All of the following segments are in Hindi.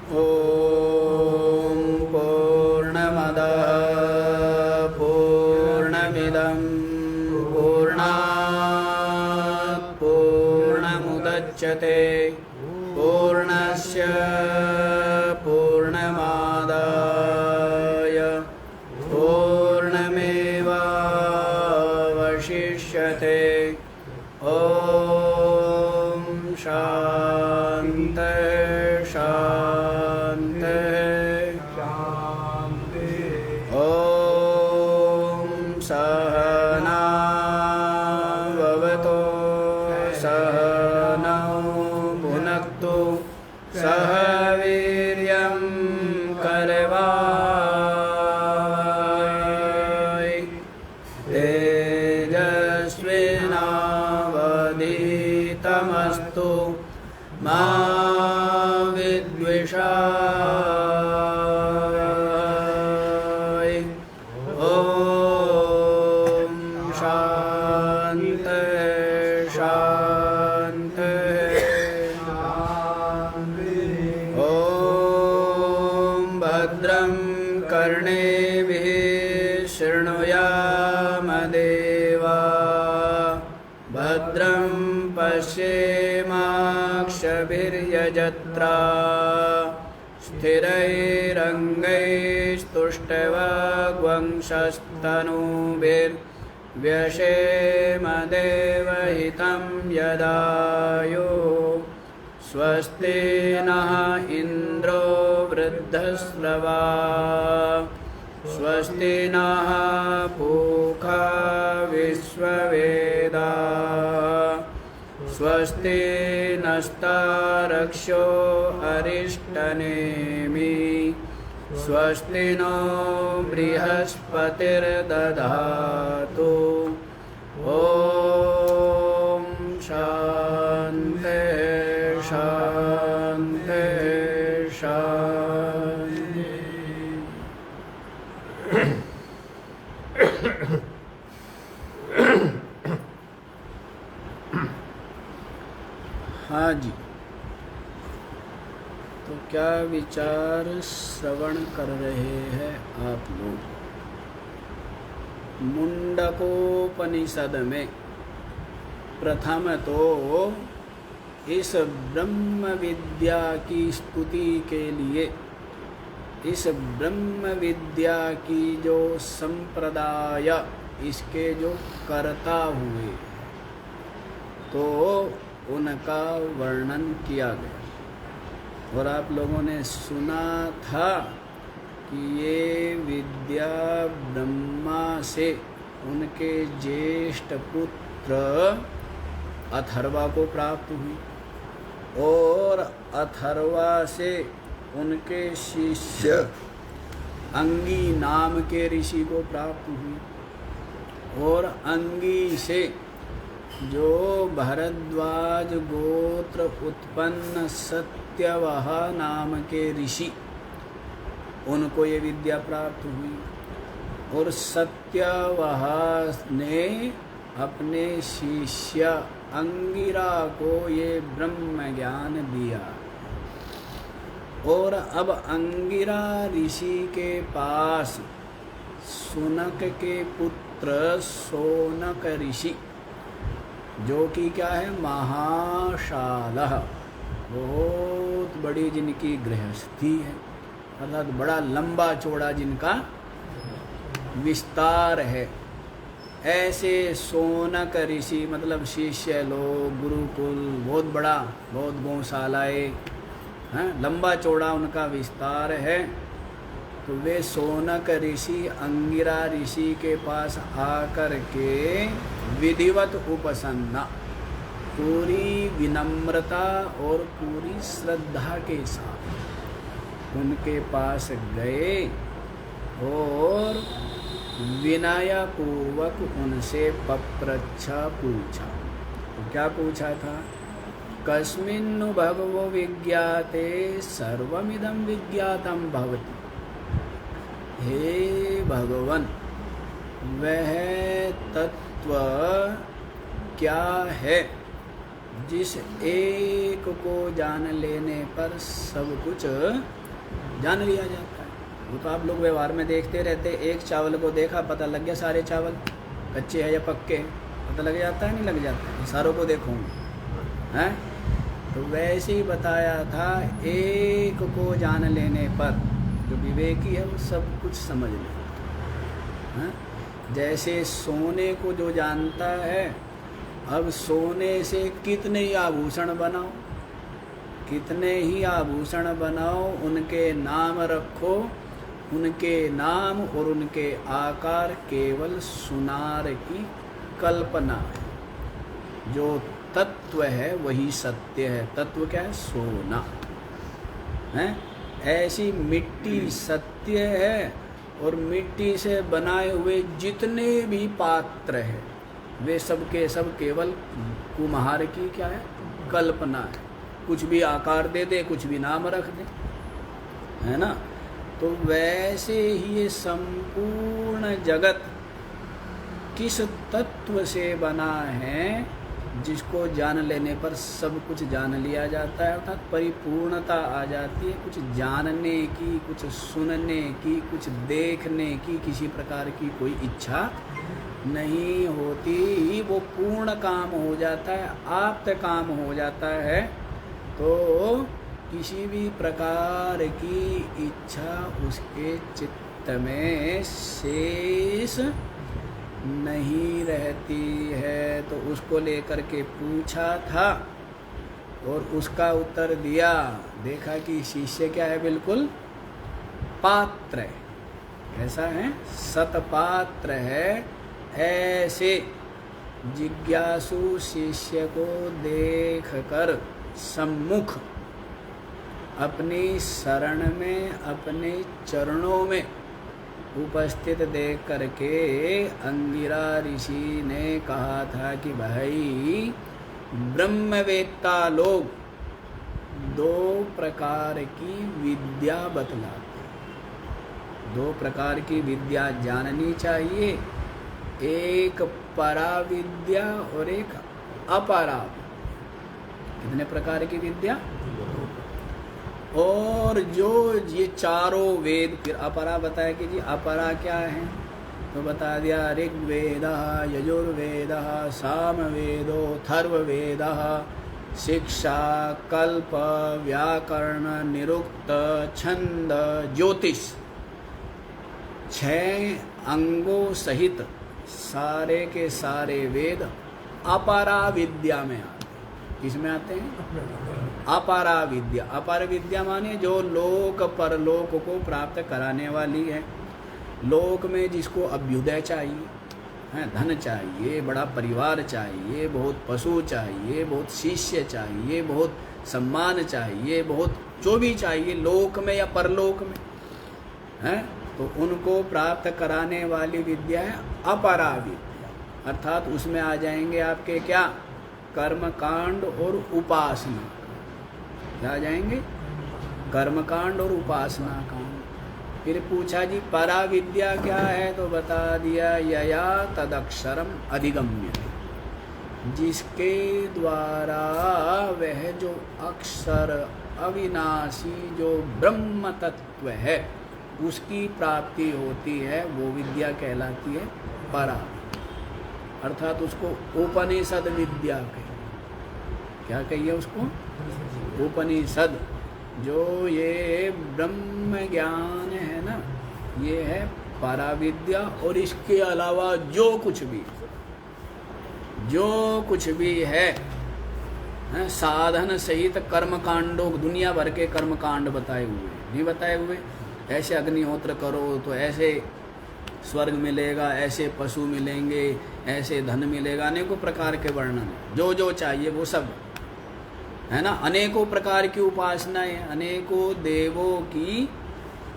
ॐ पूर्णमदः पूर्णमिदं पूर्णात् पूर्णमुदच्यते पूर्णस्य पूर्णमादाय पूर्णमेवावशिष्यते। ॐ शान्ति शान्ति शान्ति। ॐ सहना भवतु सहनौ भुनक्तु सह वीर्यं करवावहै तेजस्विनावधीतमस्तु मा विद्विषावहै। ॐ शान्ति शान्ति ॐ भद्रं कर्णेभिः शृणुयाम देवा भद्रं पश्येमाक्षभिर्यजत्रा स्थिरैरङ्गैस्तुष्टवग्वंशस्तनूभिर्व्यशेम देवहितं यदायुः। स्वस्ति नः इन्द्रो वृद्धश्रवा स्वस्ति नः पूषा विश्ववेदाः स्वस्ति नस्तारक्षो अरिष्टनेमिः स्वस्ति नो बृहस्पतिर्दधातु। ॐ शान्ति शान्ति शान्ति। हाँ जी, तो क्या विचार श्रवण कर रहे हैं आप लोग? मुंडकोपनिषद में प्रथम तो इस ब्रह्म विद्या की स्तुति के लिए, इस ब्रह्म विद्या की जो संप्रदाय, इसके जो कर्ता हुए, तो उनका वर्णन किया गया। और आप लोगों ने सुना था कि ये विद्या ब्रह्मा से उनके ज्येष्ठ पुत्र अथर्वा को प्राप्त हुई और अथर्वा से उनके शिष्य अंगी नाम के ऋषि को प्राप्त हुई और अंगी से जो भरद्वाज गोत्र उत्पन्न सत्यवह नाम के ऋषि, उनको ये विद्या प्राप्त हुई और सत्यवह ने अपने शिष्य अंगिरा को ये ब्रह्म ज्ञान दिया। और अब अंगिरा ऋषि के पास सुनक के पुत्र सोनक ऋषि, जो कि क्या है, महाशालः, बहुत बड़ी जिनकी गृहस्थी है, अर्थात बड़ा लंबा चौड़ा जिनका विस्तार है, ऐसे सोनक ऋषि मतलब शिष्य लोग, गुरुकुल, बहुत बड़ा, बहुत गौशालाएँ हैं, लंबा चौड़ा उनका विस्तार है। तो वे सोनक ऋषि अंगिरा ऋषि के पास आकर के विधिवत उपसन्ना, पूरी विनम्रता और पूरी श्रद्धा के साथ उनके पास गए और विनयपूर्वक उनसे पप्रच्छा पूछा। तो क्या पूछा था? कस्मिन्नु भगवो विज्ञाते सर्वमिदं विज्ञातं भवति। हे भगवन, वह तत्व क्या है जिस एक को जान लेने पर सब कुछ जान लिया जाता है। वो तो आप लोग व्यवहार में देखते रहते, एक चावल को देखा पता लग गया सारे चावल कच्चे हैं या पक्के हैं, पता लग जाता है नहीं लग जाता है, सारों को देखूँगा हैं। तो वैसे ही बताया था, एक को जान लेने पर जो विवेकी है वो सब कुछ समझ लेता है। जैसे सोने को जो जानता है, अब सोने से कितने ही आभूषण बनाओ, कितने ही आभूषण बनाओ, उनके नाम रखो, उनके नाम और उनके आकार केवल सुनार की कल्पना है। जो तत्व है वही सत्य है। तत्व क्या है? सोना है। ऐसी मिट्टी सत्य है, और मिट्टी से बनाए हुए जितने भी पात्र हैं वे सब के सब केवल कुम्हार की क्या है? कल्पना है। कुछ भी आकार दे दे, कुछ भी नाम रख दे, है ना। तो वैसे ही ये संपूर्ण जगत किस तत्व से बना है, जिसको जान लेने पर सब कुछ जान लिया जाता है, अर्थात परिपूर्णता आ जाती है। कुछ जानने की, कुछ सुनने की, कुछ देखने की किसी प्रकार की कोई इच्छा नहीं होती, वो पूर्ण काम हो जाता है, आप्त काम हो जाता है। तो किसी भी प्रकार की इच्छा उसके चित्त में शेष नहीं रहती है। तो उसको लेकर के पूछा था और उसका उत्तर दिया, देखा कि शिष्य क्या है? बिल्कुल पात्र है। कैसा है? सतपात्र है। ऐसे जिज्ञासु शिष्य को देखकर सम्मुख अपनी शरण में, अपने चरणों में उपस्थित देख करके अंगिरा ऋषि ने कहा था कि भाई, ब्रह्मवेत्ता लोग दो प्रकार की विद्या बतलाते हैं। दो प्रकार की विद्या जाननी चाहिए, एक परा विद्या और एक अपरा। कितने प्रकार की विद्या? और जो ये चारों वेद, फिर अपरा बताया कि जी अपरा क्या है, तो बता दिया ऋग्वेद, यजुर्वेद, सामवेदो, अथर्ववेद, शिक्षा, कल्प, व्याकरण, निरुक्त, छंद, ज्योतिष, 6 अंगों सहित सारे के सारे वेद अपरा विद्या में आते हैं। किसमें आते हैं? अपारा विद्या। अपार विद्या माने जो लोक परलोक को प्राप्त कराने वाली है। लोक में जिसको अभ्युदय चाहिए, है, धन चाहिए, बड़ा परिवार चाहिए, बहुत पशु चाहिए, बहुत शिष्य चाहिए, बहुत सम्मान चाहिए, बहुत जो भी चाहिए लोक में या परलोक में, है, तो उनको प्राप्त कराने वाली विद्या है अपरा विद्या। अर्थात उसमें आ जाएंगे आपके क्या? कर्मकांड और उपासना। क्या आ जाएंगे? कर्मकांड और उपासना कांड। फिर पूछा जी परा विद्या क्या है, तो बता दिया यया तदक्षरम अधिगम्य, जिसके द्वारा वह जो अक्षर अविनाशी जो ब्रह्म तत्व है उसकी प्राप्ति होती है, वो विद्या कहलाती है परा। अर्थात उसको उपनिषद विद्या कहिए। क्या कहिए उसको? उपनिषद। जो ये ब्रह्म ज्ञान है ना, ये है परा विद्या। और इसके अलावा जो कुछ भी है, साधन सहित कर्मकांडों, दुनिया भर के कर्मकांड बताए हुए, नहीं बताए हुए? ऐसे अग्निहोत्र करो तो ऐसे स्वर्ग मिलेगा, ऐसे पशु मिलेंगे, ऐसे धन मिलेगा, अनेकों प्रकार के वर्णन, जो जो चाहिए वो सब, है ना। अनेकों प्रकार की उपासनाएं, अनेकों देवों की,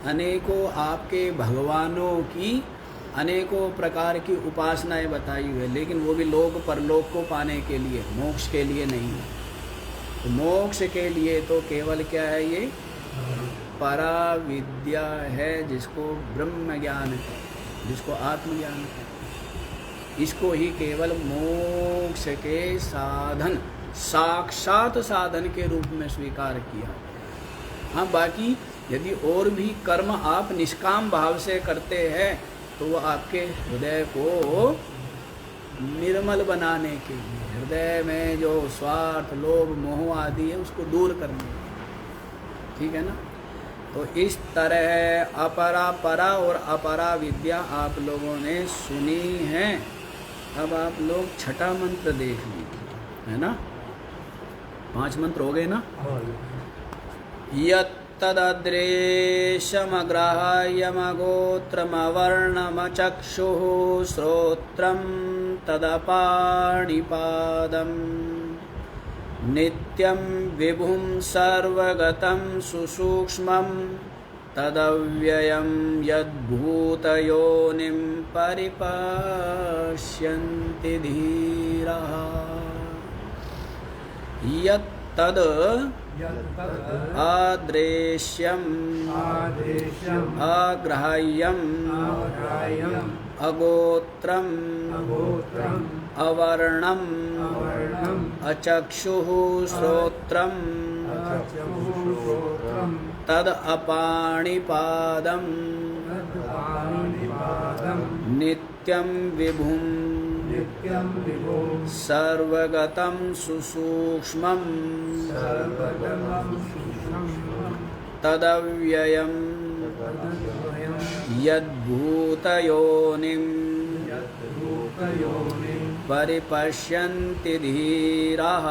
अनेकों आपके भगवानों की, अनेकों प्रकार की उपासनाएं बताई हुई है। लेकिन वो भी लोक परलोक को पाने के लिए, मोक्ष के लिए नहीं है। तो मोक्ष के लिए तो केवल क्या है? ये परा विद्या है, जिसको ब्रह्म ज्ञान है, जिसको आत्मज्ञान है। इसको ही केवल मोक्ष के साधन साक्षात साधन के रूप में स्वीकार किया। हाँ, बाकी यदि और भी कर्म आप निष्काम भाव से करते हैं तो वो आपके हृदय को निर्मल बनाने के लिए, हृदय में जो स्वार्थ, लोभ, मोह आदि है उसको दूर करने के लिए, ठीक है ना। तो इस तरह अपरा परा और अपरा विद्या आप लोगों ने सुनी है। अब आप लोग छठा मंत्र देख लीजिए, है ना। 5 मंत्र हो गए ना। यत्तददृश्यमग्राह्यमगोत्रमवर्णमचक्षुः श्रोत्रं तदपाणिपादम् नित्यं विभुं सर्वगतं सुसूक्ष्मं तदव्ययं यद्भूतयोनिं परिपश्यन्ति धीराः। यत्तद् अदृश्यम् अग्राह्यम् अगोत्रम् अवर्णम् अचक्षुः श्रोत्रम् तद अपाणिपादम् नित्यं विभुं सर्वगतं सुसूक्ष्मं तदव्ययं यद्भूतयोनिं परिपश्यन्ति धीराः।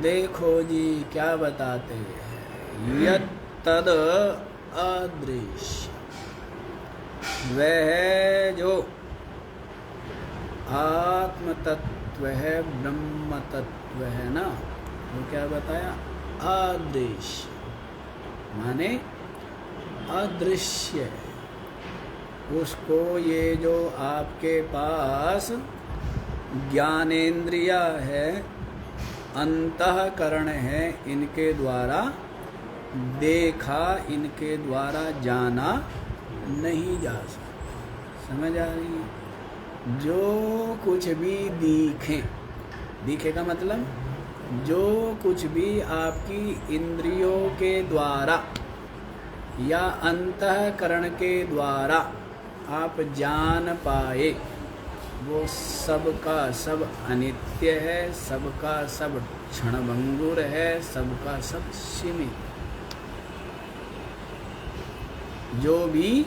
देखो जी क्या बताते हैं, यत्तद अदृश्य, वह जो आत्म तत्व है, ब्रह्म तत्व है ना, वो क्या बताया, अदृश्य माने अदृश्य। उसको ये जो आपके पास ज्ञानेंद्रिया है, अंतःकरण है, इनके द्वारा देखा, इनके द्वारा जाना नहीं जा सकता। समझ आ रही है। जो कुछ भी दिखे का मतलब जो कुछ भी आपकी इंद्रियों के द्वारा या अंतःकरण के द्वारा आप जान पाए, वो सबका सब अनित्य है, सबका सब क्षणभंगुर है, सबका सब सीमित। जो भी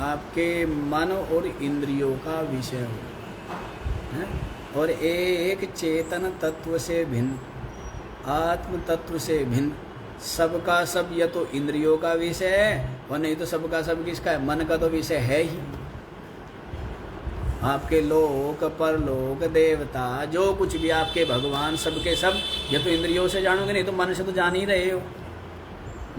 आपके मन और इंद्रियों का विषय हो है? और एक चेतन तत्व से भिन्न, आत्म तत्व से भिन्न, सबका सब या तो इंद्रियों का विषय है और नहीं तो सबका सब किसका है, मन का तो विषय है ही। आपके लोक परलोक देवता जो कुछ भी आपके भगवान सबके सब या तो इंद्रियों से जानोगे, नहीं तो मन से तो जान ही रहे हो।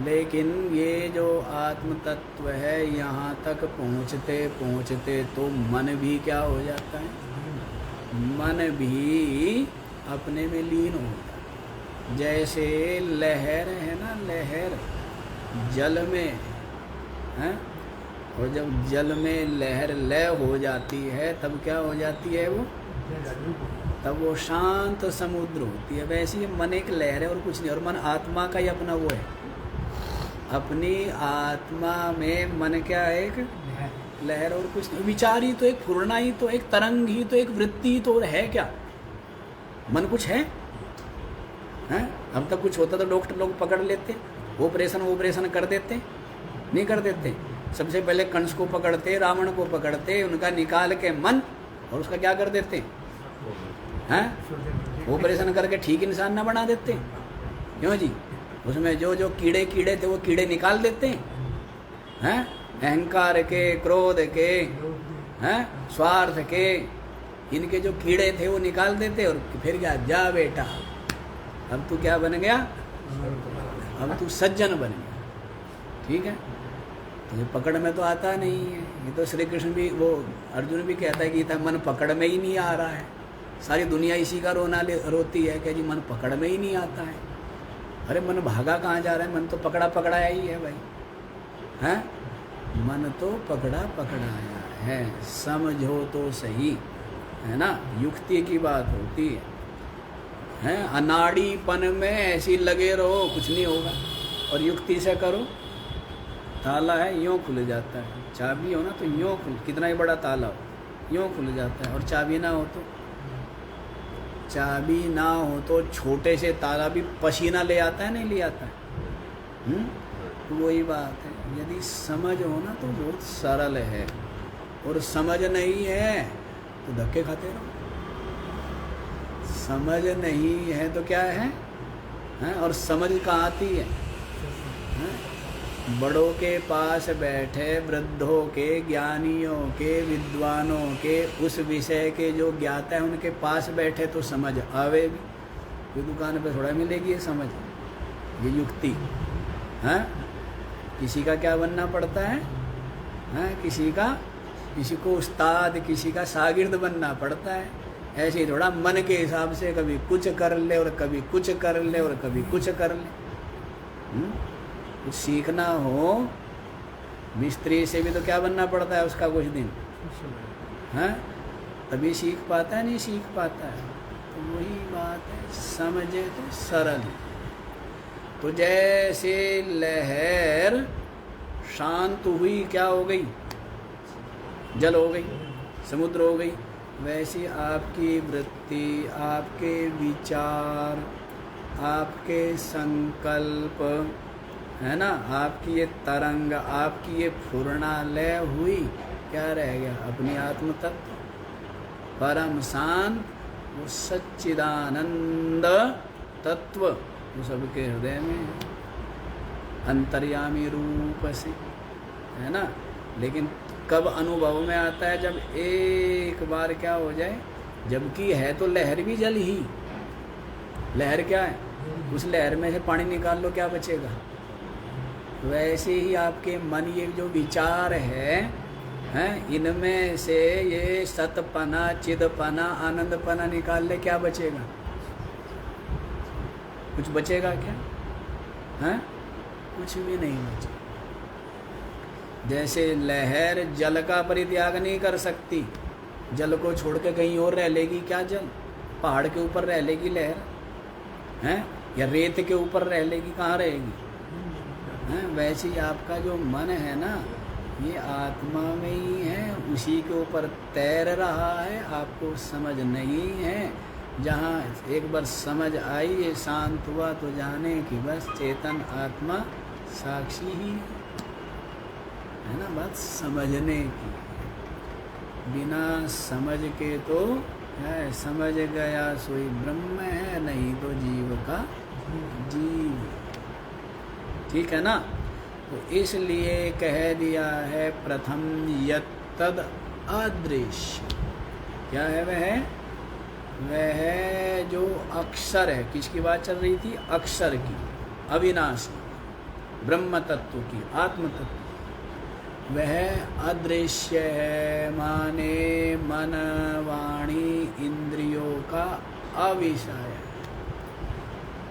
लेकिन ये जो आत्म तत्व है, यहाँ तक पहुँचते पहुँचते तो मन भी क्या हो जाता है, मन भी अपने में लीन हो जाता है। जैसे लहर है ना, लहर जल में है, और जब जल में लहर लय हो जाती है तब क्या हो जाती है वो, तब वो शांत समुद्र होती है। वैसे ही मन एक लहर है और कुछ नहीं, और मन आत्मा का ही अपना वो है। अपनी आत्मा में मन क्या है, एक लहर और कुछ नहीं। विचार ही तो एक फुरना ही तो, एक तरंग ही तो, एक वृत्ति ही तो है। क्या मन कुछ है? हैं? अब तक कुछ होता तो डॉक्टर लोग पकड़ लेते, ऑपरेशन कर देते, नहीं कर देते। सबसे पहले कंस को पकड़ते, रावण को पकड़ते, उनका निकाल के मन और उसका क्या कर देते हैं, ऑपरेशन करके ठीक इंसान ना बना देते। क्यों जी? उसमें जो जो कीड़े थे वो कीड़े निकाल देते हैं, अहंकार के, क्रोध के, हैं, स्वार्थ के, इनके जो कीड़े थे वो निकाल देते। और फिर क्या, जा बेटा अब तू क्या बन गया, अब तू सज्जन बन गया। ठीक है, तुझे पकड़ में तो आता नहीं है। ये तो श्री कृष्ण भी, वो अर्जुन भी कहता है गीता, मन पकड़ में ही नहीं आ रहा है। सारी दुनिया इसी का रोती है कि जी मन पकड़ में ही नहीं आता है। अरे मन भागा कहाँ जा रहा है, मन तो पकड़ा पकड़ाया ही है भाई, हैं? मन तो पकड़ा पकड़ाया है, समझो तो सही, है ना, युक्ति की बात होती है। अनाड़ीपन में ऐसी लगे रहो कुछ नहीं होगा, और युक्ति से करो, ताला है यूँ खुल जाता है, चाबी हो ना तो यूँ खुल, कितना ही बड़ा ताला हो यूँ खुल जाता है, और चाबी ना हो तो छोटे से ताला भी पसीना ले आता है, नहीं ले आता है। तो वही बात है, यदि समझ हो ना तो बहुत सरल है, और समझ नहीं है तो धक्के खाते रहो। समझ नहीं है तो क्या है, और समझ कहाँ आती है? बड़ों के पास बैठे वृद्धों के, ज्ञानियों के, विद्वानों के, उस विषय के जो ज्ञाता है उनके पास बैठे तो समझ आवे भी। कोई दुकान पे थोड़ा मिलेगी ये समझ, ये युक्ति। किसी का क्या बनना पड़ता है? किसी को उस्ताद, किसी का शागिर्द बनना पड़ता है। ऐसे ही थोड़ा मन के हिसाब से कभी कुछ कर ले और कभी कुछ कर ले और कभी कुछ कर ले। कुछ सीखना हो, मिस्त्री से भी तो क्या बनना पड़ता है उसका कुछ दिन, तभी सीख पाता है, नहीं सीख पाता है। तो वही बात है, समझे तो सरल। तो जैसे लहर शांत हुई, क्या हो गई? जल हो गई, समुद्र हो गई। वैसे आपकी वृत्ति, आपके विचार, आपके संकल्प, है ना, आपकी ये तरंग, आपकी ये फुरना लय हुई, क्या रह गया? अपनी आत्म तत्व, परम शांत, वो सच्चिदानंद तत्व, वो सबके हृदय में है, अंतर्यामी रूप से, है ना। लेकिन कब अनुभव में आता है? जब एक बार क्या हो जाए, जबकि है तो लहर भी जल ही। लहर क्या है? उस लहर में से पानी निकाल लो, क्या बचेगा? वैसे ही आपके मन, ये जो विचार है, इनमें से ये सतपना, चिदपना, आनंदपना निकाल ले, क्या बचेगा? कुछ बचेगा क्या? कुछ भी नहीं बचेगा। जैसे लहर जल का परित्याग नहीं कर सकती, जल को छोड़ के कहीं और रह लेगी क्या? जल पहाड़ के ऊपर रह लेगी लहर, या रेत के ऊपर रह लेगी? कहाँ रहेगी? वैसे ही आपका जो मन है ना, ये आत्मा में ही है, उसी के ऊपर तैर रहा है, आपको समझ नहीं है। जहाँ एक बार समझ आई, ये शांत हुआ, तो जाने कि बस चेतन आत्मा साक्षी ही है ना। बात समझने की, बिना समझ के तो है, समझ गया सोई ब्रह्म है, नहीं तो जीव का जीव। ठीक है ना। तो इसलिए कह दिया है प्रथम यत्तद अदृश्य। क्या है वह जो अक्षर है, किसकी बात चल रही थी? अक्षर की, अविनाशी ब्रह्म तत्व की, आत्म तत्व, वह अदृश्य है। माने मन, वाणी, इंद्रियों का अविषय है।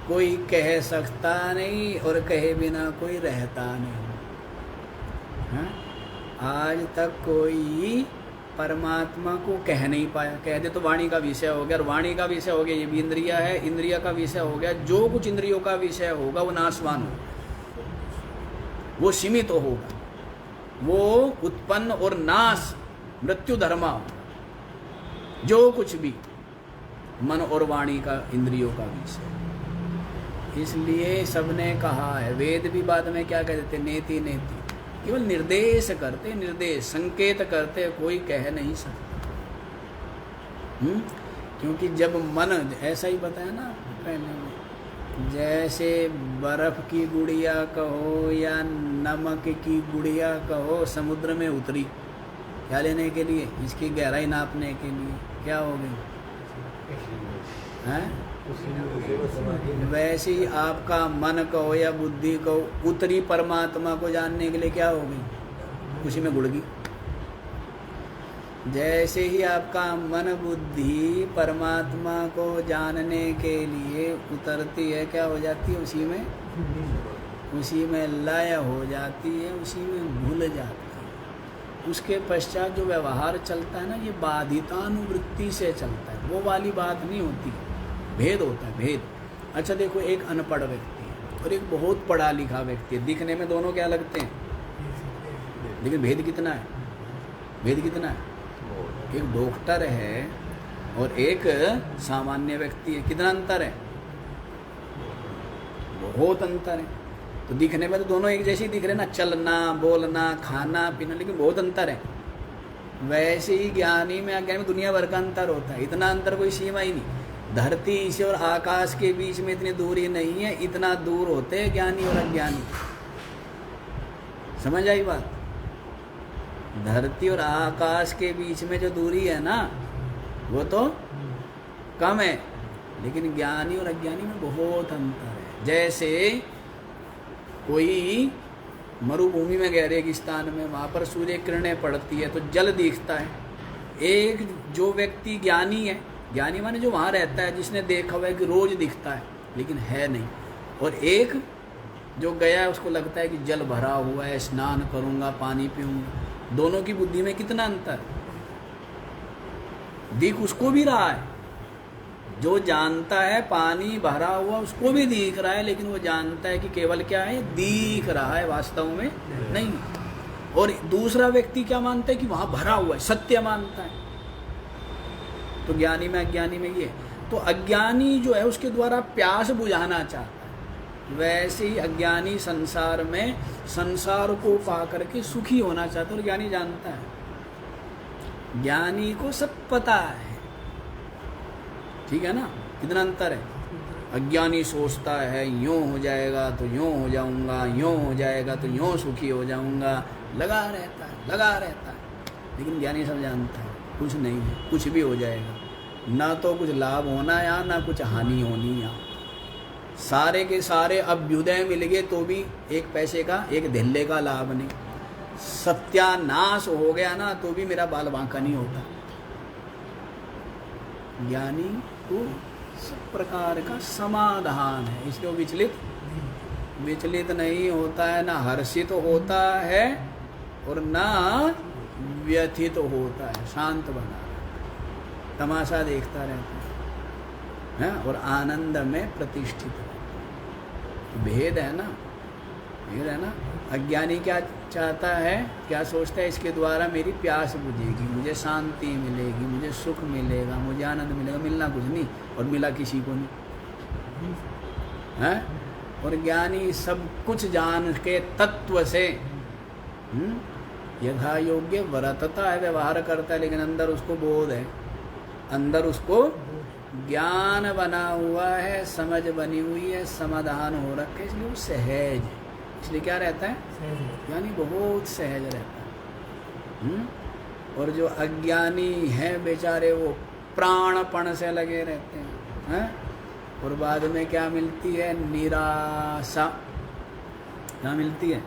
कोई कह सकता नहीं और कहे बिना कोई रहता नहीं। आज तक कोई परमात्मा को कह नहीं पाया। कह दे तो वाणी का विषय हो गया, और वाणी का विषय हो गया, ये भी इंद्रिया है, इंद्रिया का विषय हो गया। जो कुछ इंद्रियों का विषय होगा वो नाशवान होगा, वो सीमित होगा, वो उत्पन्न और नाश, मृत्यु धर्मा होगा। जो कुछ भी मन और वाणी का, इंद्रियों का विषय। इसलिए सबने कहा है, वेद भी बाद में क्या कहते थे? नेति नेति, केवल निर्देश करते, निर्देश संकेत करते, कोई कह नहीं सकता। क्योंकि जब मन, ऐसा ही बताया ना पहले में, जैसे बर्फ की गुड़िया कहो या नमक की गुड़िया कहो, समुद्र में उतरी, क्या लेने के लिए? इसकी गहराई नापने के लिए। क्या हो गई? वैसे ही आपका मन कहो या बुद्धि कहो, उतरी परमात्मा को जानने के लिए, क्या हो गई? उसी में गुड़ गई। जैसे ही आपका मन बुद्धि परमात्मा को जानने के लिए उतरती है, क्या हो जाती है? उसी में लय हो जाती है, उसी में भूल जाती है। उसके पश्चात जो व्यवहार चलता है ना, ये बाधितानुवृत्ति से चलता है, वो वाली बात नहीं होती, भेद होता है, भेद। अच्छा देखो, एक अनपढ़ व्यक्ति है और एक बहुत पढ़ा लिखा व्यक्ति है, दिखने में दोनों क्या लगते हैं, लेकिन भेद कितना है, भेद कितना है? एक डॉक्टर है और एक सामान्य व्यक्ति है, कितना अंतर है? बहुत अंतर है। तो दिखने में तो दोनों एक जैसे ही दिख रहे ना, चलना, बोलना, खाना पीना, लेकिन बहुत अंतर है। वैसे ही ज्ञानी में अज्ञानी में दुनिया भर का अंतर होता है, इतना अंतर कोई सीमा ही नहीं। धरती से और आकाश के बीच में इतनी दूरी नहीं है, इतना दूर होते हैं ज्ञानी और अज्ञानी। समझ आई बात? धरती और आकाश के बीच में जो दूरी है ना, वो तो कम है, लेकिन ज्ञानी और अज्ञानी में बहुत अंतर है। जैसे कोई मरुभूमि में गया, रेगिस्तान में, वहाँ पर सूर्य किरणें पड़ती है तो जल दिखता है। एक जो व्यक्ति ज्ञानी है, ज्ञानी माने जो वहाँ रहता है, जिसने देखा हुआ है कि रोज दिखता है लेकिन है नहीं, और एक जो गया है उसको लगता है कि जल भरा हुआ है, स्नान करूँगा, पानी पीऊँगा। दोनों की बुद्धि में कितना अंतर? दिख उसको भी रहा है, जो जानता है पानी भरा हुआ उसको भी दिख रहा है, लेकिन वो जानता है कि केवल क्या है, दिख रहा है, वास्तव में नहीं। और दूसरा व्यक्ति क्या मानता है कि वहां भरा हुआ है, सत्य मानता है। तो ज्ञानी में अज्ञानी में ये, तो अज्ञानी जो है उसके द्वारा प्यास बुझाना चाहता है, वैसे ही अज्ञानी संसार में संसार को पा करके सुखी होना चाहता है, और ज्ञानी जानता है, ज्ञानी को सब पता है। ठीक है ना, कितना अंतर है? अज्ञानी सोचता है यूँ हो जाएगा तो यूँ हो जाऊंगा, यूँ हो जाएगा तो यूँ सुखी हो जाऊंगा, लगा रहता है, लगा रहता है। लेकिन ज्ञानी सब जानता है कुछ नहीं है, कुछ भी हो जाएगा, ना तो कुछ लाभ होना यहाँ, ना कुछ हानि होनी यहाँ। सारे के सारे अभ्युदय मिल गए तो भी एक पैसे का, एक धिल्ले का लाभ नहीं। सत्यानाश हो गया ना तो भी मेरा बाल बांका नहीं होता। ज्ञानी को सब प्रकार का समाधान है, इसलिए वो विचलित नहीं होता है, ना हर्षित होता है और ना व्यथित होता है, शांत बना तमाशा देखता रहता है और आनंद में प्रतिष्ठित है। भेद है ना, भेद है ना। अज्ञानी क्या चाहता है, क्या सोचता है, इसके द्वारा मेरी प्यास बुझेगी, मुझे शांति मिलेगी, मुझे सुख मिलेगा, मुझे आनंद मिलेगा। मिलना कुछ नहीं और मिला किसी को नहीं है। और ज्ञानी सब कुछ जान के तत्व से यथा योग्य वर्तता है, व्यवहार करता है, लेकिन अंदर उसको बोध है, अंदर उसको ज्ञान बना हुआ है, समझ बनी हुई है, समाधान हो रखा है, इसलिए वो सहज है। इसलिए क्या रहता है, यानी बहुत सहज रहता है। और जो अज्ञानी है बेचारे, वो प्राणपण से लगे रहते हैं। और बाद में क्या मिलती है, निराशा। क्या मिलती है,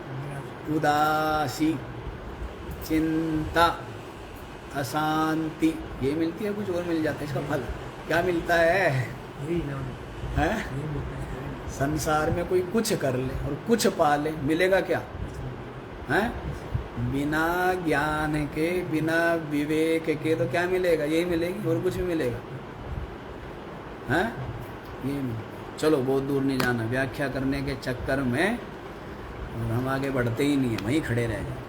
उदासी, चिंता, अशांति, ये मिलती है। कुछ और मिल जाता है, इसका फल क्या मिलता है? संसार में कोई कुछ कर ले और कुछ पा ले, मिलेगा क्या है? बिना ज्ञान के, बिना विवेक के तो क्या मिलेगा? यही मिलेगी, और कुछ भी मिलेगा है? ये मिलेगा। चलो बहुत दूर नहीं जाना, व्याख्या करने के चक्कर में और हम आगे बढ़ते ही नहीं है, वहीं खड़े रह जाते।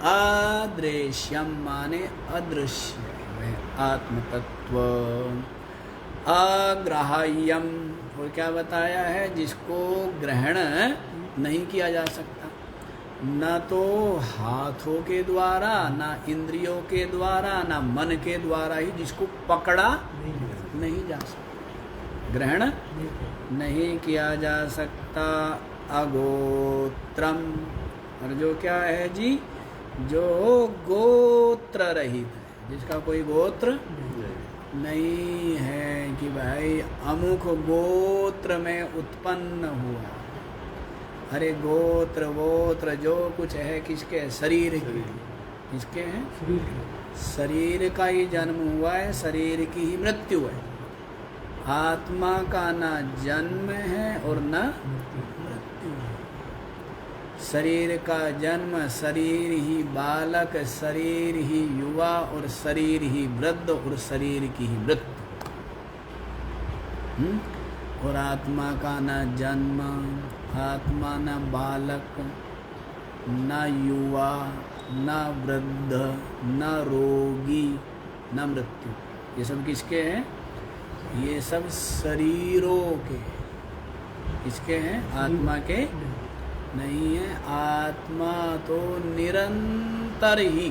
अदृश्यम माने अदृश्य आत्म तत्व। अग्राह्यम, और क्या बताया है, जिसको ग्रहण नहीं किया जा सकता, न तो हाथों के द्वारा, ना इंद्रियों के द्वारा, ना मन के द्वारा ही, जिसको पकड़ा नहीं जा सकता, ग्रहण नहीं किया जा सकता। अगोत्रम, और जो क्या है जी, जो गोत्र रहित है, जिसका कोई गोत्र नहीं है कि भाई अमुक गोत्र में उत्पन्न हुआ। अरे गोत्र वोत्र जो कुछ है किसके? शरीर के। किसके हैं? शरीर का ही जन्म हुआ है, शरीर की ही मृत्यु है। आत्मा का ना जन्म है और ना मृत्यु है। शरीर का जन्म, शरीर ही बालक, शरीर ही युवा और शरीर ही वृद्ध और शरीर की ही मृत्यु। और आत्मा का न जन्म, आत्मा न बालक, न युवा, न वृद्ध, न रोगी, न मृत्यु। ये सब किसके हैं? ये सब शरीरों के। किसके हैं? आत्मा के नहीं है। आत्मा तो निरंतर ही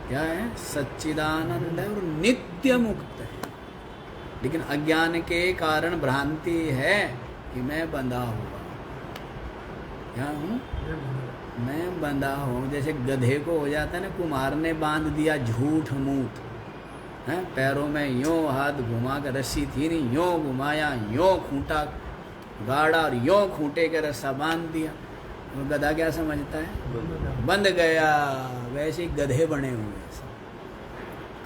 क्या है? सच्चिदानंद है और नित्य मुक्त है। लेकिन अज्ञान के कारण भ्रांति है कि मैं बंधा हुआ। क्या हूँ? मैं बंधा हूँ। जैसे गधे को हो जाता है ना, कुम्हार ने बांध दिया झूठ मूठ है, पैरों में यों हाथ घुमा कर, रस्सी थी नहीं, यों घुमाया, यों खूंटा गाड़ा और यों खूंटे के रस्सा बांध दिया। और गधा क्या समझता है? बंध गया। वैसे ही गधे बने हुए हैं।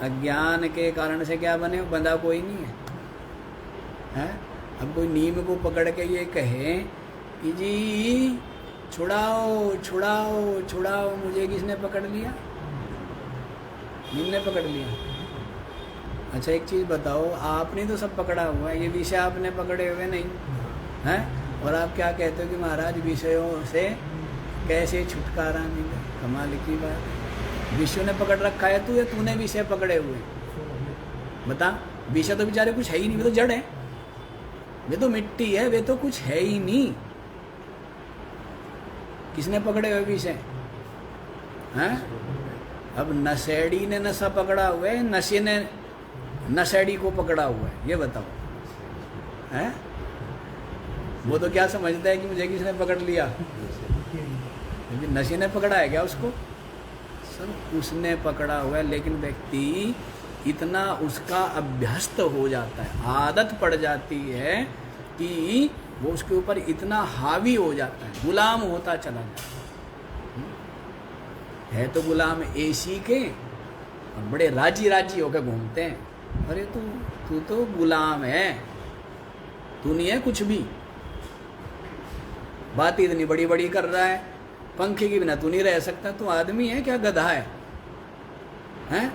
अज्ञान के कारण से क्या बने? बंधा कोई नहीं है। अब कोई नीम को पकड़ के ये कहे कि जी छुड़ाओ छुड़ाओ छुड़ाओ, मुझे किसने पकड़ लिया? नीम ने पकड़ लिया। अच्छा एक चीज़ बताओ, आपने तो सब पकड़ा हुआ है, ये विषय आपने पकड़े हुए नहीं हैं? और आप क्या कहते हो कि महाराज विषयों से कैसे छुटकारा मिले? कमाल की बात है। विषयों ने पकड़ रखा है तू, या तूने विषय पकड़े हुए? बता। विषय तो बेचारे कुछ है ही नहीं, वे तो जड़ है, वे तो मिट्टी है, वे तो कुछ है ही नहीं। किसने पकड़े हुए विषय हैं? अब नशेड़ी ने नशा पकड़ा हुआ है, नशे ने नशेड़ी को पकड़ा हुआ है, ये बताओ हैं? वो तो क्या समझता है कि मुझे किसने पकड़ लिया? लेकिन नशे ने पकड़ा है क्या उसको? सब उसने पकड़ा हुआ है। लेकिन व्यक्ति इतना उसका अभ्यस्त हो जाता है, आदत पड़ जाती है कि वो उसके ऊपर इतना हावी हो जाता है, गुलाम होता चला जाता है। तो गुलाम एसी के और बड़े राजी राजी होकर घूमते हैं। अरे तू तो गुलाम है, तू नहीं है कुछ भी। बात इतनी बड़ी बड़ी कर रहा है, पंखे के बिना तू नहीं रह सकता। तू आदमी है क्या गधा है? हैं?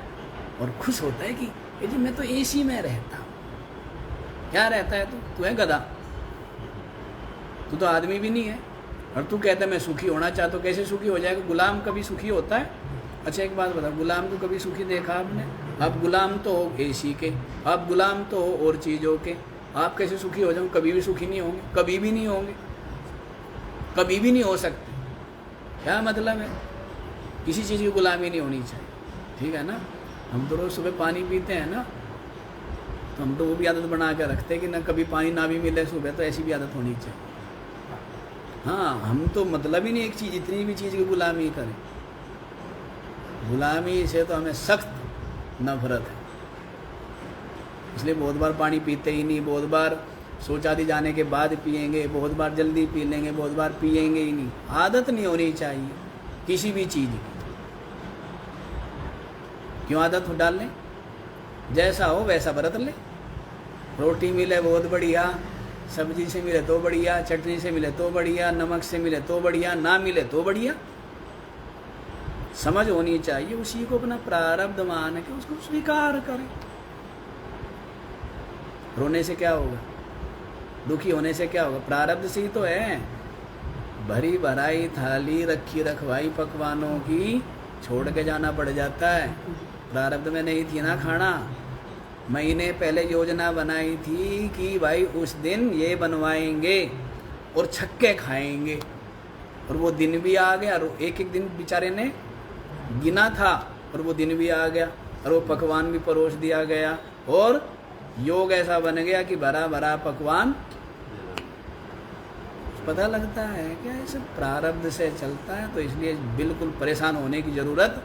और खुश होता है कि जी मैं तो एसी में रहता हूँ। क्या रहता है तू? तू है गधा, तू तो आदमी भी नहीं है। और तू कहता है मैं सुखी होना चाहता हूँ। कैसे सुखी हो जाएगा? गुलाम कभी सुखी होता है? अच्छा एक बात बता, गुलाम को कभी सुखी देखा आपने? आप गुलाम तो हो एसी के, आप गुलाम तो हो और चीज़ों के, आप कैसे सुखी हो जाओ? कभी भी सुखी नहीं होंगे, कभी भी नहीं होंगे, कभी भी नहीं हो सकते। क्या मतलब है? किसी चीज़ की गुलामी नहीं होनी चाहिए, ठीक है ना? हम तो रोज़ सुबह पानी पीते हैं ना, तो हम तो वो भी आदत बना के रखते हैं कि ना कभी पानी ना भी मिले सुबह, तो ऐसी भी आदत होनी चाहिए। हाँ, हम तो मतलब ही नहीं एक चीज़, इतनी भी चीज़ की गुलामी करें। गुलामी से तो हमें सख्त नफरत है, इसलिए बहुत बार पानी पीते ही नहीं, बहुत बार शौचालय जाने के बाद पिएंगे, बहुत बार जल्दी पी लेंगे, बहुत बार पिएंगे ही नहीं। आदत नहीं होनी चाहिए किसी भी चीज़ की। क्यों आदत डाल लें? जैसा हो वैसा बरत ले। रोटी मिले बहुत बढ़िया, सब्जी से मिले तो बढ़िया, चटनी से मिले तो बढ़िया, नमक से मिले तो बढ़िया, ना मिले तो बढ़िया। समझ होनी चाहिए, उसी को अपना प्रारब्ध मान के उसको स्वीकार करें। रोने से क्या होगा? दुखी होने से क्या होगा? प्रारब्ध से ही तो है। भरी भराई थाली रखी रखवाई पकवानों की छोड़ के जाना पड़ जाता है। प्रारब्ध में नहीं थी ना खाना। महीने पहले योजना बनाई थी कि भाई उस दिन ये बनवाएंगे और छक्के खाएंगे, और वो दिन भी आ गया। और एक एक दिन बेचारे ने गिना था और वो दिन भी आ गया, और वो पकवान भी परोस दिया गया, और योग ऐसा बन गया कि भरा भरा पकवान। पता लगता है क्या ये सब प्रारब्ध से चलता है। तो इसलिए बिल्कुल परेशान होने की ज़रूरत,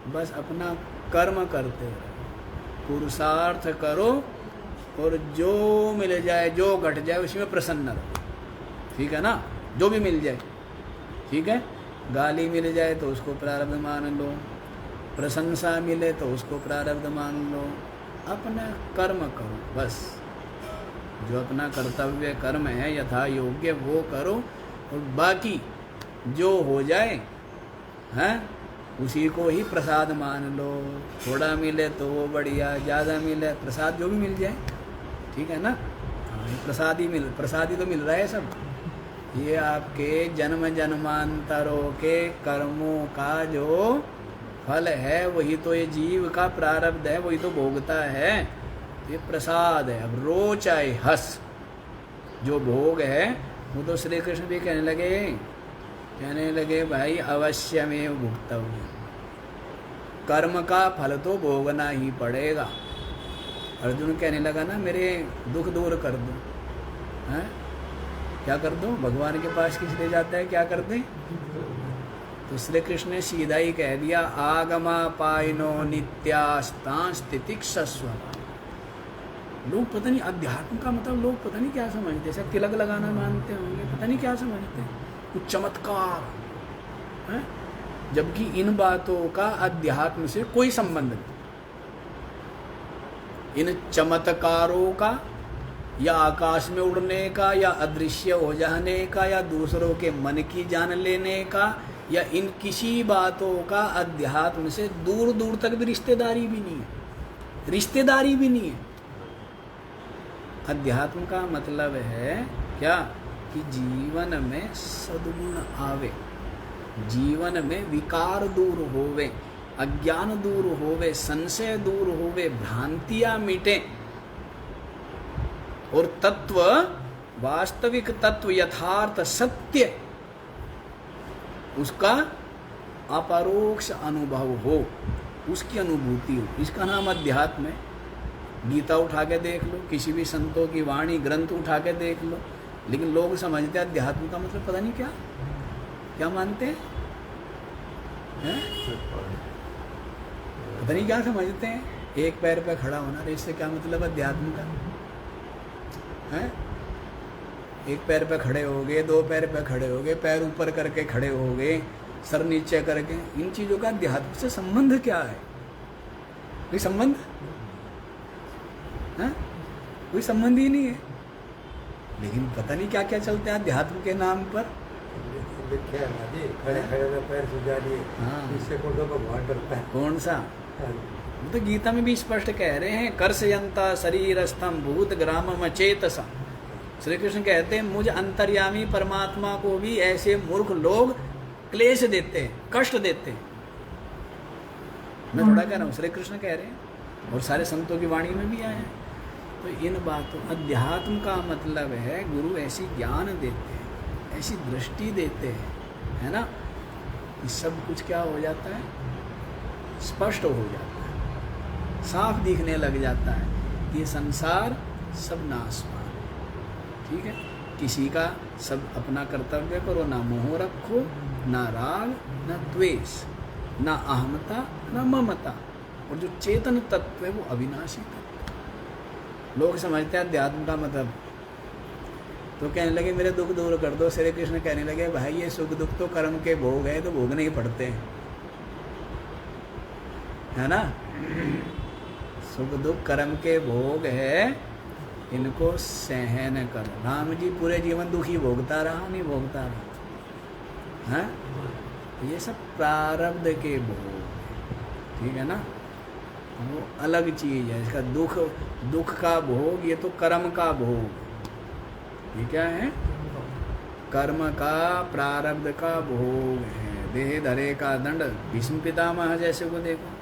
बस अपना कर्म करते रहो, पुरुषार्थ करो, और जो मिल जाए जो घट जाए उसी में प्रसन्न रहो, ठीक है ना? जो भी मिल जाए, ठीक है? गाली मिल जाए तो उसको प्रारब्ध मान लो, प्रशंसा मिले तो उसको प्रारब्ध मान लो। अपना कर्म करो, बस जो अपना कर्तव्य कर्म है यथा योग्य वो करो, और बाकी जो हो जाए, हैं, उसी को ही प्रसाद मान लो। थोड़ा मिले तो वो बढ़िया, ज़्यादा मिले प्रसाद जो भी मिल जाए, ठीक है ना। हाँ, ये प्रसाद ही तो मिल रहा है सब। ये आपके जन्म जन्मांतरों के कर्मों का जो फल है, वही तो ये जीव का प्रारब्ध है, वही तो भोगता है। ये प्रसाद है। अब रो चाहे हंस, जो भोग है वो तो श्री कृष्ण भी कहने लगे भाई अवश्य में भुगतव्य, कर्म का फल तो भोगना ही पड़ेगा। अर्जुन कहने लगा ना मेरे दुख दूर कर दो, हैं, क्या कर दो? भगवान के पास किस ले जाता है, क्या कर दे? तो श्री कृष्ण ने सीधा ही कह दिया आगमा पायनो नित्यास्तां तितिक्षस्व। लोग पता नहीं अध्यात्म का मतलब लोग पता नहीं क्या समझते, ऐसा तिलक लगाना मानते होंगे, पता नहीं क्या समझते, कुछ चमत्कार है, जबकि इन बातों का अध्यात्म से कोई संबंध नहीं। इन चमत्कारों का या आकाश में उड़ने का या अदृश्य हो जाने का या दूसरों के मन की जान लेने का या इन किसी बातों का अध्यात्म से दूर दूर तक भी रिश्तेदारी भी नहीं है, रिश्तेदारी भी नहीं है। अध्यात्म का मतलब है क्या कि जीवन में सद्गुण आवे, जीवन में विकार दूर होवे, अज्ञान दूर होवे, संशय दूर होवे, भ्रांतियां मिटे और तत्व, वास्तविक तत्व, यथार्थ सत्य, उसका अपरोक्ष अनुभव हो, उसकी अनुभूति हो। इसका नाम अध्यात्म है। गीता उठा के देख लो, किसी भी संतों की वाणी ग्रंथ उठा के देख लो, लेकिन लोग समझते हैं अध्यात्म का मतलब पता नहीं क्या क्या मानते हैं, पता नहीं क्या समझते हैं। एक पैर पे खड़ा होना, इससे क्या मतलब अध्यात्म का है? एक पैर पे खड़े हो गए, दो पैर पे खड़े हो गए, पैर ऊपर करके खड़े हो गए, सर नीचे करके, इन चीज़ों का अध्यात्म से संबंध क्या है? कोई संबंध है? कोई संबंध ही नहीं है। लेकिन पता नहीं क्या क्या चलते हैं अध्यात्म के नाम पर। खड़े खड़े में पैर सुझा दिए, इससे कौन सा भगवान करता है? कौन सा? वो तो गीता में भी स्पष्ट कह रहे हैं, कर्षयंता शरीरस्थम भूत ग्रामम चेतसा। श्री कृष्ण कहते हैं मुझ अंतर्यामी परमात्मा को भी ऐसे मूर्ख लोग क्लेश देते हैं, कष्ट देते हैं। मैं थोड़ा कह रहा हूँ, श्री कृष्ण कह रहे हैं और सारे संतों की वाणी में भी आए हैं। तो इन बातों, अध्यात्म का मतलब है गुरु ऐसी ज्ञान देते हैं, ऐसी दृष्टि देते हैं, है ना, कि सब कुछ क्या हो जाता है, स्पष्ट हो जाता है, साफ दिखने लग जाता है कि ये संसार सब नाशवान, ठीक है। किसी का सब अपना कर्तव्य करो, ना मोह रखो, ना राग, ना द्वेष, ना अहमता, ना ममता। और जो चेतन तत्व है वो अविनाशी तत्व। लोग समझते हैं अध्यात्म का मतलब, तो कहने लगे मेरे दुख दूर कर दो। श्री कृष्ण कहने लगे भाई ये सुख दुख तो कर्म के भोग है, तो भोगने ही पड़ते हैं, है ना। सुख दुख कर्म के भोग है, इनको सहन करो। राम जी पूरे जीवन दुखी भोगता रहा, नहीं भोगता रहा, हैं? ये सब प्रारब्ध के भोग, ठीक है ना। वो अलग चीज़ है। इसका दुख का भोग, ये तो कर्म का भोग। ये क्या है? कर्म का, प्रारब्ध का भोग है। देह धरे का दंड। भीष्म पितामह जैसे को देखो,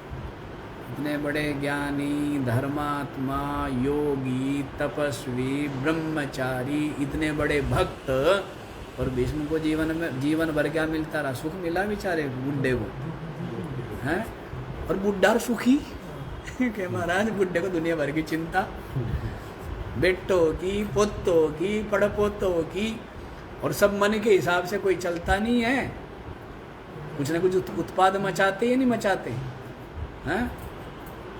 इतने बड़े ज्ञानी, धर्मात्मा, योगी, तपस्वी, ब्रह्मचारी, इतने बड़े भक्त, और भीष्म को जीवन भर क्या मिलता रहा? सुख मिला बेचारे बुढ़े को, हैं? और बुढ़ा सुखी कि महाराज बुढ़े को दुनिया भर की चिंता, बेटों की, पोतों की, पड़पोतों की, और सब मन के हिसाब से कोई चलता नहीं है। कुछ न कुछ उत्पाद मचाते या नहीं मचाते, हैं?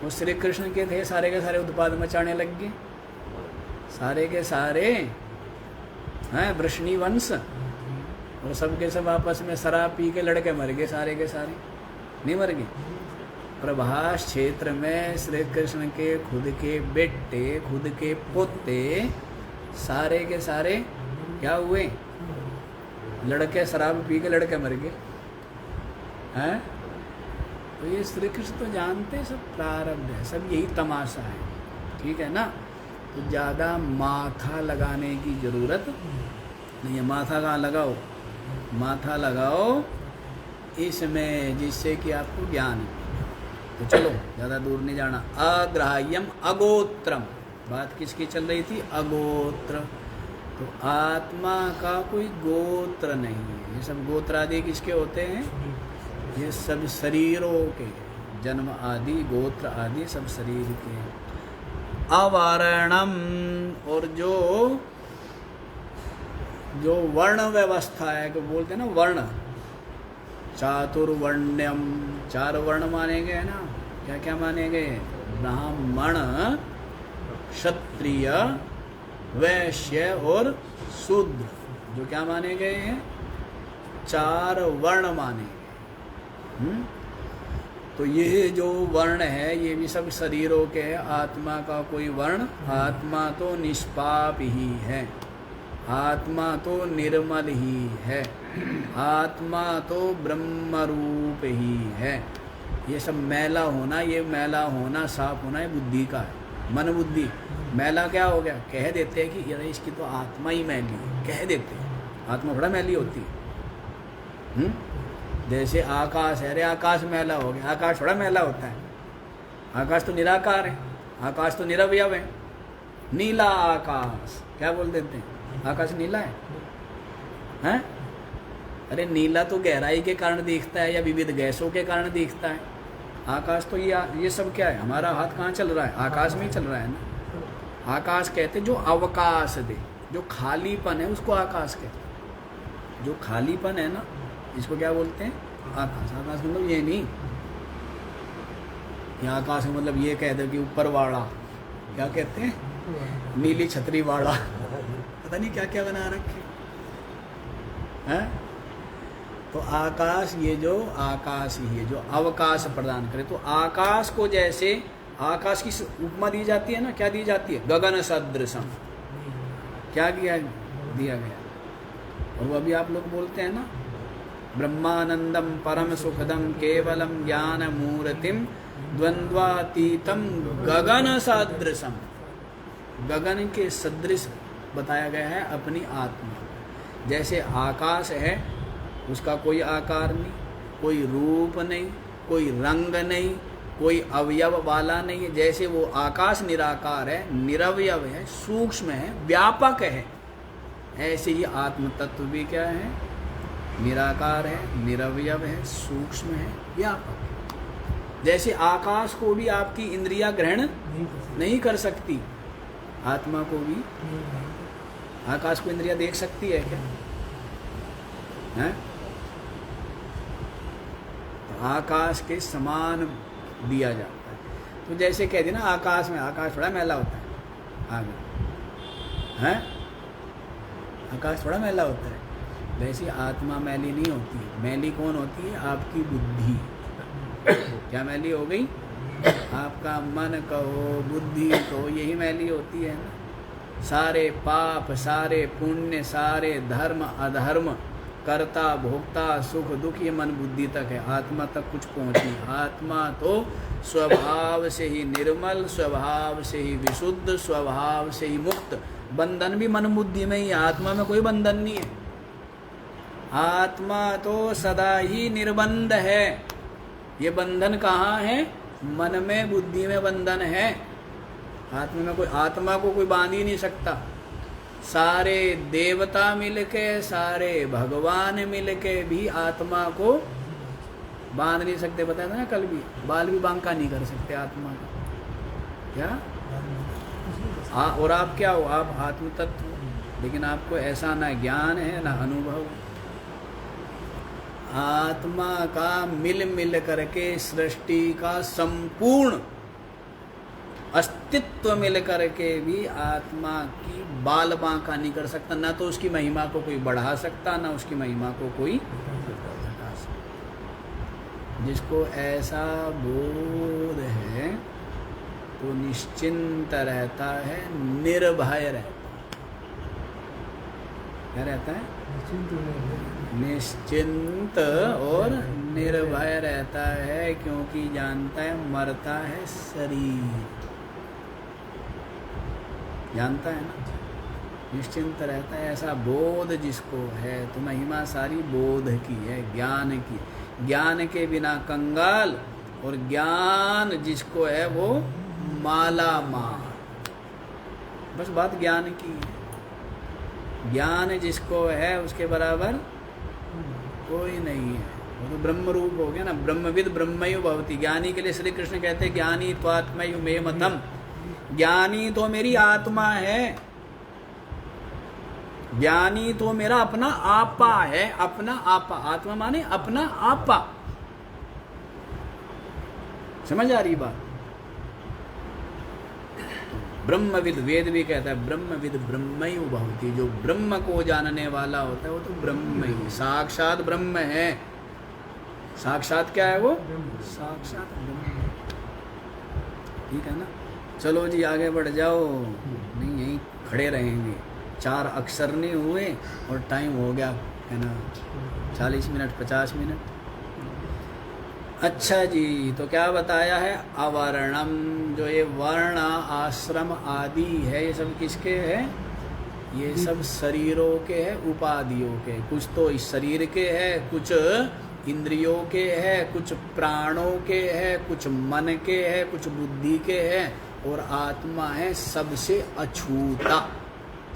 वो श्री कृष्ण के थे, सारे के सारे उत्पाद मचाने लग गए, सारे के सारे, हैं, वृष्णि वंश, और सब के सब आपस में शराब पी के लड़के मर गए, सारे के सारे नहीं मर गए। प्रभास क्षेत्र में श्री कृष्ण के खुद के बेटे, खुद के पोते, सारे के सारे क्या हुए, लड़के शराब पी के लड़के मर गए हैं। तो ये श्री कृष्ण तो जानते हैं सब प्रारब्ध है, सब यही तमाशा है, ठीक है ना। तो ज़्यादा माथा लगाने की ज़रूरत नहीं है। माथा कहाँ लगाओ, माथा लगाओ इसमें जिससे कि आपको ज्ञान है। तो चलो ज़्यादा दूर नहीं जाना। अग्राह्यम अगोत्रम, बात किसकी चल रही थी, अगोत्र। तो आत्मा का कोई गोत्र नहीं है। ये सब गोत्र आदि किसके होते हैं, ये सब शरीरों के, जन्म आदि गोत्र आदि सब शरीर के। अवर्णम, और जो वर्ण व्यवस्था है, कि बोलते हैं ना वर्ण, चातुर्वर्ण्यम, 4 वर्ण माने गए ना। क्या क्या माने गए, ब्राह्मण, क्षत्रिय, वैश्य और शूद्र, जो क्या माने गए हैं, 4 वर्ण माने गए। तो ये जो वर्ण है ये भी सब शरीरों के है। आत्मा का कोई वर्ण, आत्मा तो निष्पाप ही है, आत्मा तो निर्मल ही है, आत्मा तो ब्रह्म रूप ही है। ये सब मैला होना, ये मैला होना, साफ होना, ये बुद्धि का है, मन बुद्धि। मैला क्या हो गया, कह देते हैं कि यार इसकी तो आत्मा ही मैली है, कह देते हैं। आत्मा बड़ा मैली होती है। जैसे आकाश है, अरे आकाश मैला हो गया, आकाश बड़ा मैला होता है। आकाश तो निराकार है, आकाश तो निरवयव है। नीला आकाश, क्या बोल देते हैं, आकाश नीला है, हैं? अरे नीला तो गहराई के कारण दिखता है या विविध गैसों के कारण दिखता है। आकाश तो ये सब क्या है, हमारा हाथ कहाँ चल रहा है, आकाश में ही चल रहा है ना। आकाश कहते जो अवकाश दे, जो खालीपन है उसको आकाश कहते हैं। जो खालीपन है ना, इसको क्या बोलते हैं, आकाश। आकाश मतलब ये नहीं कि आकाश मतलब ये कह दो कि ऊपर वाला, क्या कहते हैं, नीली छतरी वाला, पता नहीं क्या क्या बना रखे हैं। तो आकाश, ये जो आकाश ही है जो अवकाश प्रदान करे। तो आकाश को जैसे आकाश की उपमा दी जाती है ना, क्या दी जाती है, गगन सदृशम। क्या दिया गया, और वो अभी आप लोग बोलते हैं ना, ब्रह्मानंदम परम सुखदम केवलम ज्ञान मूर्तिम द्वंद्वातीतम गगन सदृशम। गगन के सदृश बताया गया है अपनी आत्मा। जैसे आकाश है, उसका कोई आकार नहीं, कोई रूप नहीं, कोई रंग नहीं, कोई अवयव वाला नहीं है। जैसे वो आकाश निराकार है, निरवयव है, सूक्ष्म है, व्यापक है, ऐसे ही आत्म तत्व भी क्या है, निराकार है, निरवयव है, सूक्ष्म है, व्यापक है। जैसे आकाश को भी आपकी इंद्रियां ग्रहण नहीं कर सकती, आत्मा को भी, आकाश को इंद्रियां देख सकती है क्या, है? तो आकाश के समान दिया जाता है। तो जैसे कह देना आकाश में, आकाश थोड़ा मैला होता है, आगे हैं, आकाश थोड़ा मैला होता है। वैसे आत्मा मैली नहीं होती है। मैली कौन होती है, आपकी बुद्धि। क्या मैली हो गई, आपका मन कहो, बुद्धि कहो, यही मैली होती है ना। सारे पाप, सारे पुण्य, सारे धर्म अधर्म, कर्ता भोक्ता, सुख दुख, ये मन बुद्धि तक है, आत्मा तक कुछ पहुँची। आत्मा तो स्वभाव से ही निर्मल, स्वभाव से ही विशुद्ध, स्वभाव से ही मुक्त। बंधन भी मन बुद्धि में ही है, आत्मा में कोई बंधन नहीं है। आत्मा तो सदा ही निर्बंध है। ये बंधन कहाँ है, मन में, बुद्धि में बंधन है। आत्मा में कोई, आत्मा को कोई बांध ही नहीं सकता। सारे देवता मिलके, सारे भगवान मिलके भी आत्मा को बांध नहीं सकते। बताया था ना कल भी, बाल भी बांका नहीं कर सकते आत्मा का। क्या और आप क्या हो, आप आत्म तत्व हो, लेकिन आपको ऐसा ना ज्ञान है ना अनुभव। आत्मा का मिल करके सृष्टि का संपूर्ण अस्तित्व मिल करके भी आत्मा की बाल बांका नहीं कर सकता। ना तो उसकी महिमा को कोई बढ़ा सकता, ना उसकी महिमा को कोई घटा सकता। जिसको ऐसा बोध है तो निश्चिंत रहता है, निर्भय रहता है। क्या रहता है, निश्चिंत और निर्भय रहता है, क्योंकि जानता है मरता है शरीर, जानता है ना, निश्चिंत रहता है। ऐसा बोध जिसको है, तो महिमा सारी बोध की है, ज्ञान की। ज्ञान के बिना कंगाल, और ज्ञान जिसको है वो माला माल। बस बात ज्ञान की है। ज्ञान जिसको है उसके बराबर कोई नहीं है, वो तो ब्रह्म रूप हो गया ना। ब्रह्मविद ब्रह्मयु भवति। ज्ञानी के लिए श्री कृष्ण कहते हैं ज्ञानी त्वात्मयु मे मतम, ज्ञानी तो मेरी आत्मा है, ज्ञानी तो मेरा अपना आपा है, अपना आपा। आत्मा माने अपना आपा। समझ आ रही बात? ब्रह्मविद, वेद भी कहता है ब्रह्मविद ब्रह्मयु भवति। जो ब्रह्म को जानने वाला होता है वो तो ब्रह्म ही, साक्षात ब्रह्म है। साक्षात क्या है वो? साक्षात ब्रह्म। ठीक है ना? चलो जी आगे बढ़ जाओ, नहीं यहीं खड़े रहेंगे। 4 अक्षर नहीं हुए और टाइम हो गया है ना 40 मिनट 50 मिनट। अच्छा जी, तो क्या बताया है? अवर्णम। जो ये वर्ण आश्रम आदि है, ये सब किसके है? ये सब शरीरों के है, उपाधियों के। कुछ तो इस शरीर के है, कुछ इंद्रियों के है, कुछ प्राणों के है, कुछ मन के है, कुछ बुद्धि के है, और आत्मा है सबसे अछूता,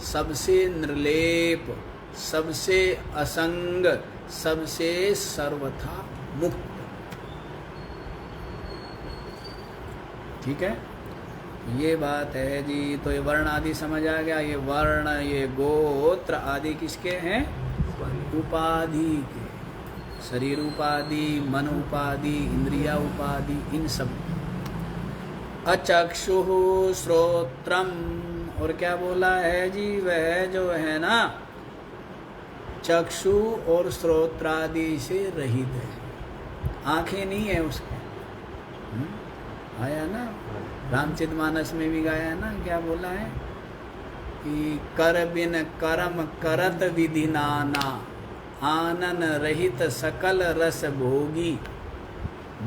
सबसे निर्लेप, सबसे असंग, सबसे सर्वथा मुक्त। ठीक है, ये बात है जी। तो ये वर्ण आदि समझ आ गया। ये वर्ण, ये गोत्र आदि किसके हैं? उपाधि के। शरीर उपाधि, मन उपाधि, इंद्रिया उपाधि, इन सब। अचक्षुः श्रोत्रम, और क्या बोला है जी? वह जो है ना चक्षु और श्रोत्रादि से रहित है, आंखें नहीं है उसके। आया ना रामचरितमानस में भी गाया है ना, क्या बोला है कि कर बिन कर्म करत विधि नाना, आनन रहित सकल रस भोगी,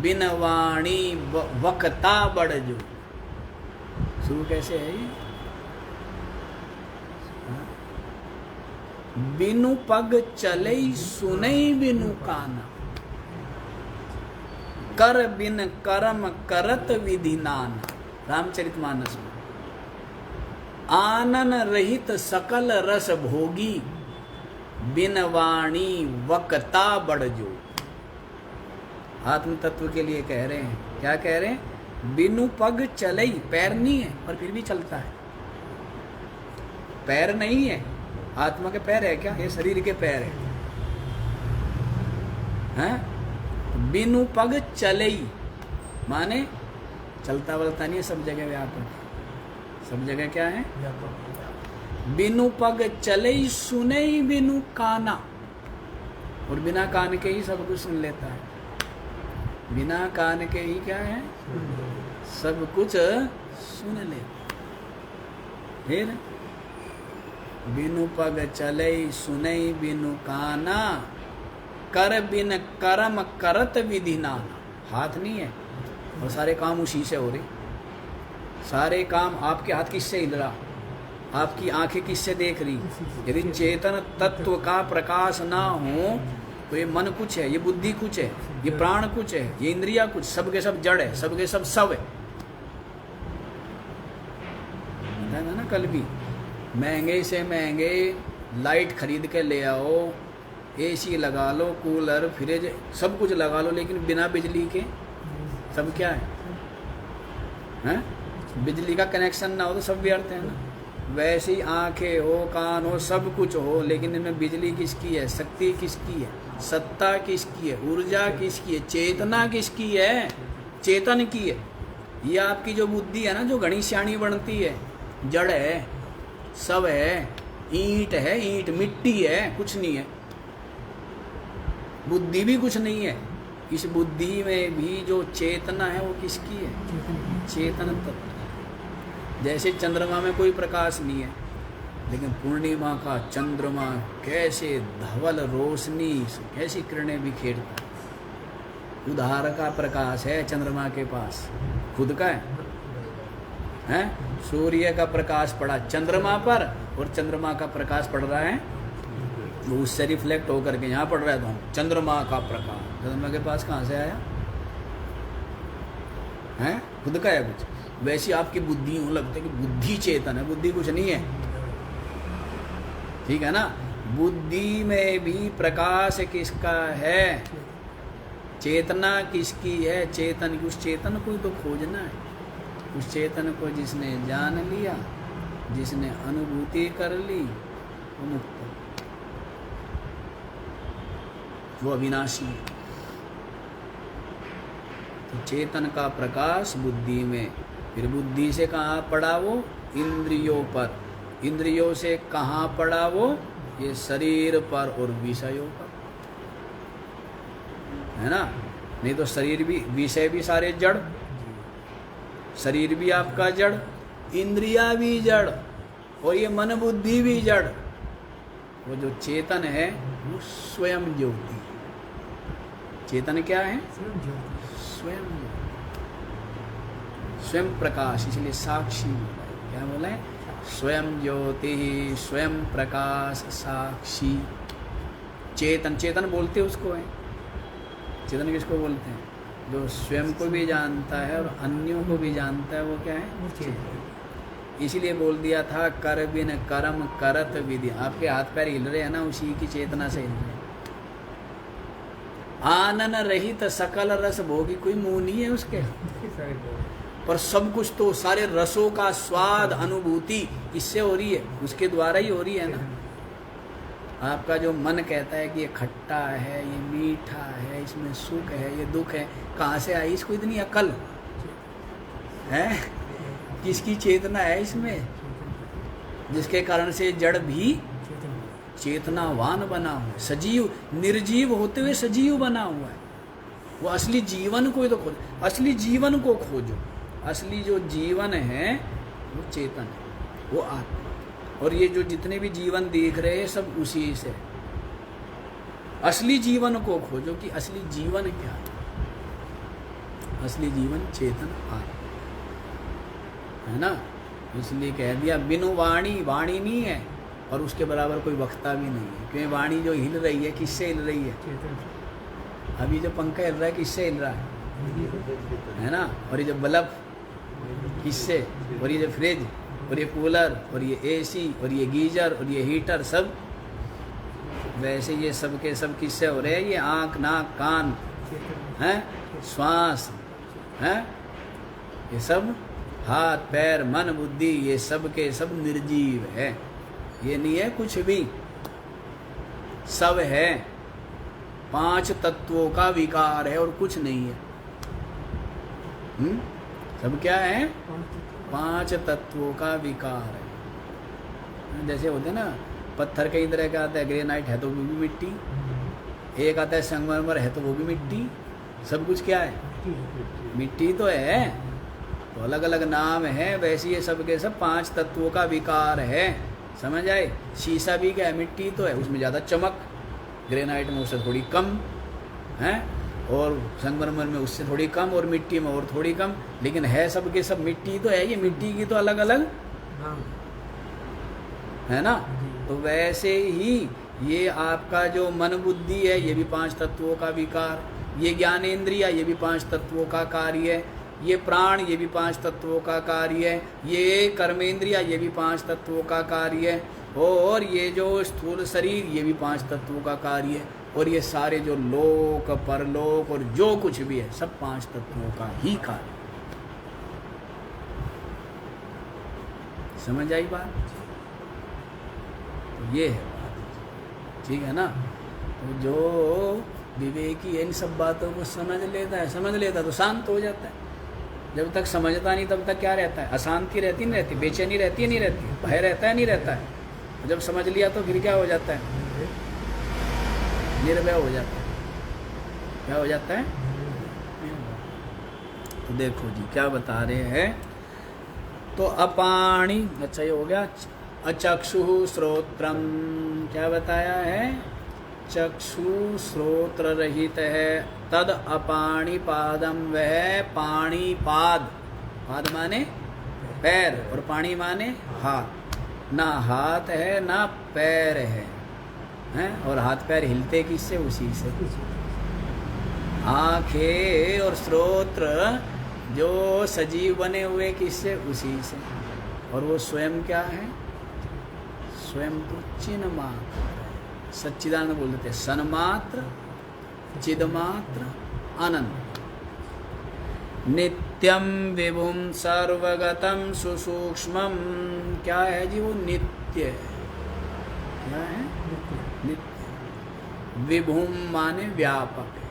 बिन वाणी वक्ता बड़जो। शुरू कैसे है ये? बिनु पग चले सुनई बिनु काना, कर बिन कर्म करत विधि नाना। रामचरितमानस में। आनन रहित सकल रस भोगी, बिन वाणी वक्ता बड़जो। आत्म तत्व के लिए कह रहे हैं। क्या कह रहे हैं? बिनु पग चलई, पैर नहीं है पर फिर भी चलता है। पैर नहीं है, आत्मा के पैर है क्या? ये शरीर के पैर हैं? बिनु पग चलई माने चलता वलता नहीं है, सब जगह व्यापक। सब जगह क्या है? बिनु पग चलई सुनई बिनु काना, और बिना कान के ही सब कुछ सुन लेता है। बिना कान के ही क्या है? सब कुछ सुन ले। फिर बिनु पग चलई सुनई बिनु काना, कर बिन कर्म करत विधि नाना। हाथ नहीं है और सारे काम उसी से हो रहे। सारे काम आपके हाथ किससे हिल रहा? आपकी आंखें किससे देख रही? यदि चेतन तत्व का प्रकाश ना हो तो ये मन कुछ है, ये बुद्धि कुछ है, ये प्राण कुछ है, ये इंद्रिया कुछ, सब के सब जड़ है, सब के सब है। बताया ना कल भी, महंगे से महंगे लाइट खरीद के ले आओ, एसी लगा लो, कूलर फ्रिज सब कुछ लगा लो, लेकिन बिना बिजली के सब क्या है? हैं? बिजली का कनेक्शन ना हो तो सब व्यर्थ है ना। वैसी आंखें हो, कान हो, सब कुछ हो, लेकिन इनमें बिजली किसकी है? शक्ति किसकी है? सत्ता किसकी है? ऊर्जा किसकी है? चेतना किसकी है? चेतन की है। ये आपकी जो बुद्धि है ना, जो घनी श्याणी बनती है, जड़ है, सब है, ईंट है, ईंट मिट्टी है, कुछ नहीं है। बुद्धि भी कुछ नहीं है। इस बुद्धि में भी जो चेतना है वो किसकी है? चेतन तत्व। जैसे चंद्रमा में कोई प्रकाश नहीं है, लेकिन पूर्णिमा का चंद्रमा कैसे धवल रोशनी, कैसी किरणें बिखेरता है। उधार का प्रकाश है चंद्रमा के पास, खुद का है? सूर्य का प्रकाश पड़ा चंद्रमा पर और चंद्रमा का प्रकाश पड़ रहा है वो उससे रिफ्लेक्ट होकर के यहाँ पड़ रहा है। तो हम चंद्रमा का प्रकाश चंद्रमा के पास कहाँ से आया है? खुद का है कुछ। वैसी आपकी बुद्धि यूँ लगता है कि बुद्धि चेतन है, बुद्धि कुछ नहीं है, ठीक है ना। बुद्धि में भी प्रकाश किसका है? चेतना किसकी है? चेतन की। उस चेतन को तो खोजना है, उस चेतन को जिसने जान लिया, जिसने अनुभूति कर ली, वो मुक्त, वो अविनाशी है। तो चेतन का प्रकाश बुद्धि में, फिर बुद्धि से कहाँ पड़ा वो? इंद्रियों पर। इंद्रियों से कहाँ पड़ा वो? ये शरीर पर और विषयों पर, है ना। नहीं तो शरीर भी, विषय भी सारे जड़, शरीर भी आपका जड़, इंद्रिया भी जड़ और ये मन बुद्धि भी जड़। वो जो चेतन है वो स्वयं ज्योति। चेतन क्या है? स्वयं, स्वयं प्रकाश, इसलिए साक्षी बोला है। क्या बोला है? स्वयं ज्योति, स्वयं प्रकाश, साक्षी। चेतन, चेतन बोलते उसको है। चेतन किसको बोलते हैं? जो स्वयं को भी जानता है और अन्यों को भी जानता है, वो क्या है? चेतन। इसीलिए बोल दिया था कर बिन कर्म करत विधि। आपके हाथ पैर हिल रहे हैं ना, उसी की चेतना से हिल रहे हैं। आनन रहित सकल रस भोगी, कोई मुंह नहीं है उसके, पर सब कुछ तो सारे रसों का स्वाद अनुभूति इससे हो रही है, उसके द्वारा ही हो रही है ना। आपका जो मन कहता है कि ये खट्टा है, ये मीठा है, इसमें सुख है, ये दुख है, कहाँ से आई इसको इतनी अकल है? किसकी चेतना है इसमें? जिसके कारण से जड़ भी चेतनावान बना हुआ है, सजीव, निर्जीव होते हुए सजीव बना हुआ है। वो असली जीवन को तो खोजो, असली जीवन को खोजो। असली जो जीवन है वो चेतन है, वो आत्मा। और ये जो जितने भी जीवन देख रहे हैं सब उसी से। असली जीवन को खोजो कि असली जीवन क्या है। असली जीवन चेतन आत्मा है ना। इसलिए कह दिया बिनु वाणी, वाणी नहीं है और उसके बराबर कोई वक्ता भी नहीं है। क्योंकि वाणी जो हिल रही है किससे हिल रही है? अभी जो पंखा हिल रहा है किससे हिल रहा है ना। और ये जो बल्ब किससे, और ये जो फ्रिज और ये कूलर और ये एसी और ये गीजर और ये हीटर, सब वैसे ये सब के सब किससे हो रहे हैं? ये आँख, नाक, कान हैं, श्वास हैं, ये सब हाथ, पैर, मन, बुद्धि, ये सब के सब निर्जीव है। ये नहीं है कुछ भी, सब है। 5 तत्वों का विकार है और कुछ नहीं है। सब क्या है? 5 तत्वों का विकार है। जैसे होते हैं ना, पत्थर कई तरह का आता है, ग्रेनाइट है तो वो भी मिट्टी, एक आता है संगमरमर है तो वो भी मिट्टी। सब कुछ क्या है? मिट्टी तो है, तो अलग अलग नाम है। वैसे ये सब के सब 5 तत्वों का विकार है, समझ आए। शीशा भी क्या है? मिट्टी तो है, उसमें ज़्यादा चमक, ग्रेनाइट में उससे थोड़ी कम है, और संगमरमर में उससे थोड़ी कम, और मिट्टी में और थोड़ी कम, लेकिन है सब के सब मिट्टी तो है। ये मिट्टी की तो अलग अलग है ना। तो वैसे ही ये आपका जो मन बुद्धि है ये भी 5 तत्वों का विकार, ये ज्ञानेंद्रिया ये भी 5 तत्वों का कार्य है, ये प्राण ये भी 5 तत्वों का कार्य है, ये कर्मेंद्रिया ये भी 5 तत्वों का कार्य है, और ये जो स्थूल शरीर ये भी 5 तत्वों का कार्य है, और ये सारे जो लोक परलोक और जो कुछ भी है सब 5 तत्वों का ही कार्य। समझ आई बात? तो ये है बात, ठीक है ना। तो जो विवेकी इन सब बातों को समझ लेता तो शांत हो जाता है। जब तक समझता नहीं तब तक क्या रहता है? अशांति रहती नहीं रहती, बेचैनी रहती है नहीं रहती, भय रहता है नहीं रहता है। जब समझ लिया तो फिर क्या हो जाता है? निर्भय हो जाता है। क्या हो जाता है? तो देखो जी क्या बता रहे हैं। तो अपाणी, अच्छा ये हो गया। अचक्षु श्रोत्रम, क्या बताया है? चक्षु श्रोत्र रहित है। तद अपाणिपादम, वह पाणिपाद, पाद माने पैर और पाणी माने हाथ, ना हाथ है ना पैर है, हैं? और हाथ पैर हिलते किससे? उसी से। आंखें और श्रोत्र जो सजीव बने हुए किससे? उसी से। और वो स्वयं क्या है? स्वयं तो चिन्ह मात्र, सच्चिदानंद बोलते हैं, सन्मात्र, चिदमात्र, अनंत। नित्यम विभुम सर्वगतम सुसूक्ष्मम, क्या है जी? वो नित्य है। क्या है? नित्य। विभुम माने व्यापक है।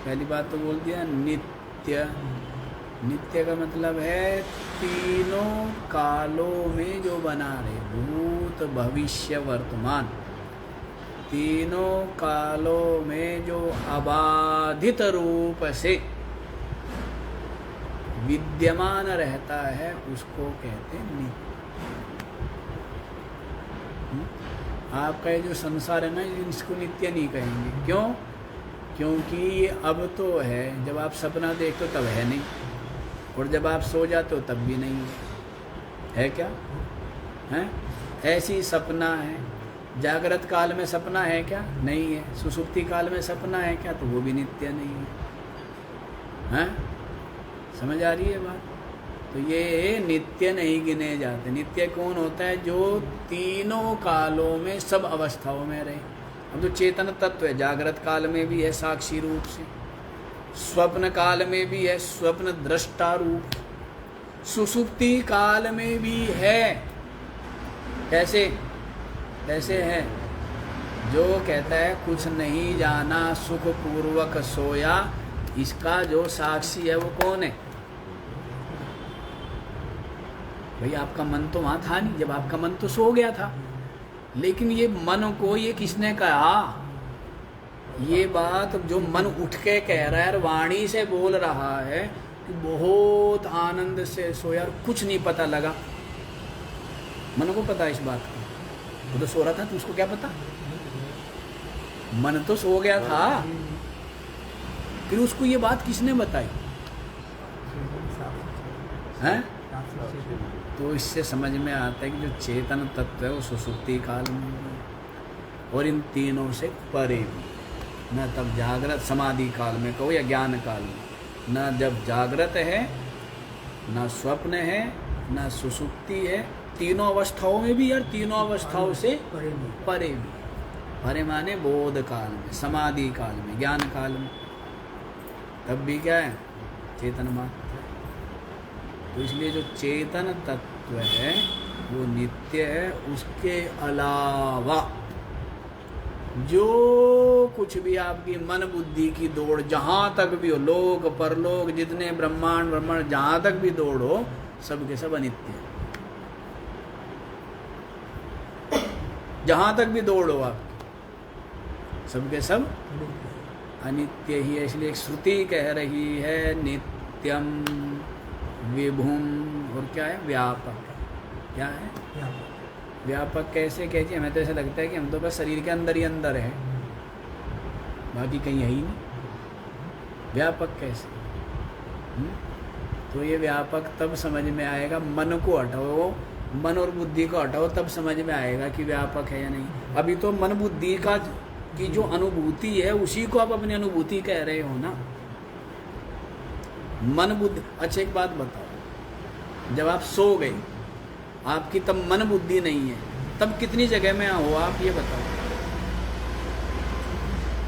पहली बात तो बोल दिया नित्य। नित्य का मतलब है तीनों कालों में जो बना रहे, भूत भविष्य वर्तमान, तीनों कालों में जो अबाधित रूप से विद्यमान रहता है, उसको कहते हैं नित्य। आपका ये जो संसार है ना, इसको नित्य नहीं कहेंगे। क्यों? क्योंकि ये अब तो है, जब आप सपना देखते हो तब है नहीं, और जब आप सो जाते हो तब भी नहीं है क्या? हैं? ऐसी सपना है। जागृत काल में सपना है क्या? नहीं है। सुषुप्ति काल में सपना है क्या? तो वो भी नित्य नहीं है। हैं? समझ आ रही है बात? तो ये नित्य नहीं गिने जाते। नित्य कौन होता है? जो तीनों कालों में सब अवस्थाओं में रहे। अब तो चेतन तत्व है, जागृत काल में भी है साक्षी रूप से, स्वप्न काल में भी है स्वप्न दृष्टा रूप, सुषुप्ति काल में भी है। कैसे? कैसे है? जो कहता है कुछ नहीं जाना सुख पूर्वक सोया, इसका जो साक्षी है वो कौन है? भाई आपका मन तो वहाँ था नहीं, जब आपका मन तो सो गया था, लेकिन ये मन को ये किसने कहा? ये बात जो मन उठ के कह रहा है, वाणी से बोल रहा है कि बहुत आनंद से सोया, कुछ नहीं पता लगा। मन को पता इस बात का, वो तो सो रहा था, तो उसको क्या पता? मन तो सो गया था, फिर उसको ये बात किसने बताई? हैं? तो इससे समझ में आता है कि जो चेतन तत्व है वो सुषुप्ति काल में है, और इन तीनों से परे भी। न तब जागृत समाधि काल में कहो या ज्ञान काल में, न जब जागृत है, न स्वप्न है, न सुषुप्ति है, तीनों अवस्थाओं में भी, और तीनों अवस्थाओं से परे भी। परे माने बोध काल में, समाधि काल में, ज्ञान काल में, तब भी क्या है? चेतन मात्र। तो इसलिए जो चेतन तत्व है वो नित्य है। उसके अलावा जो कुछ भी आपकी मन बुद्धि की दौड़ जहाँ तक भी हो, लोक परलोक जितने ब्रह्मांड ब्रह्मांड जहाँ तक भी दौड़ हो, सब के सब अनित्य है। जहाँ तक भी दौड़ हो आप, सब के सब अनित्य ही है। इसलिए एक श्रुति कह रही है नित्यम विभुम, और क्या है? व्यापक। क्या है? व्यापक कैसे कहिए? हमें तो ऐसा लगता है कि हम तो बस शरीर के अंदर ही अंदर है, बाकी कहीं है ही नहीं। व्यापक कैसे? तो ये व्यापक तब समझ में आएगा, मन को हटाओ, मन और बुद्धि को हटाओ, तब समझ में आएगा कि व्यापक है या नहीं। अभी तो मन बुद्धि का की जो अनुभूति है उसी को आप अपनी अनुभूति कह रहे हो ना। मन बुद्धि। अच्छा एक बात बताओ, जब आप सो गए, आपकी तब मन बुद्धि नहीं है, तब कितनी जगह में हो आप? ये बताओ,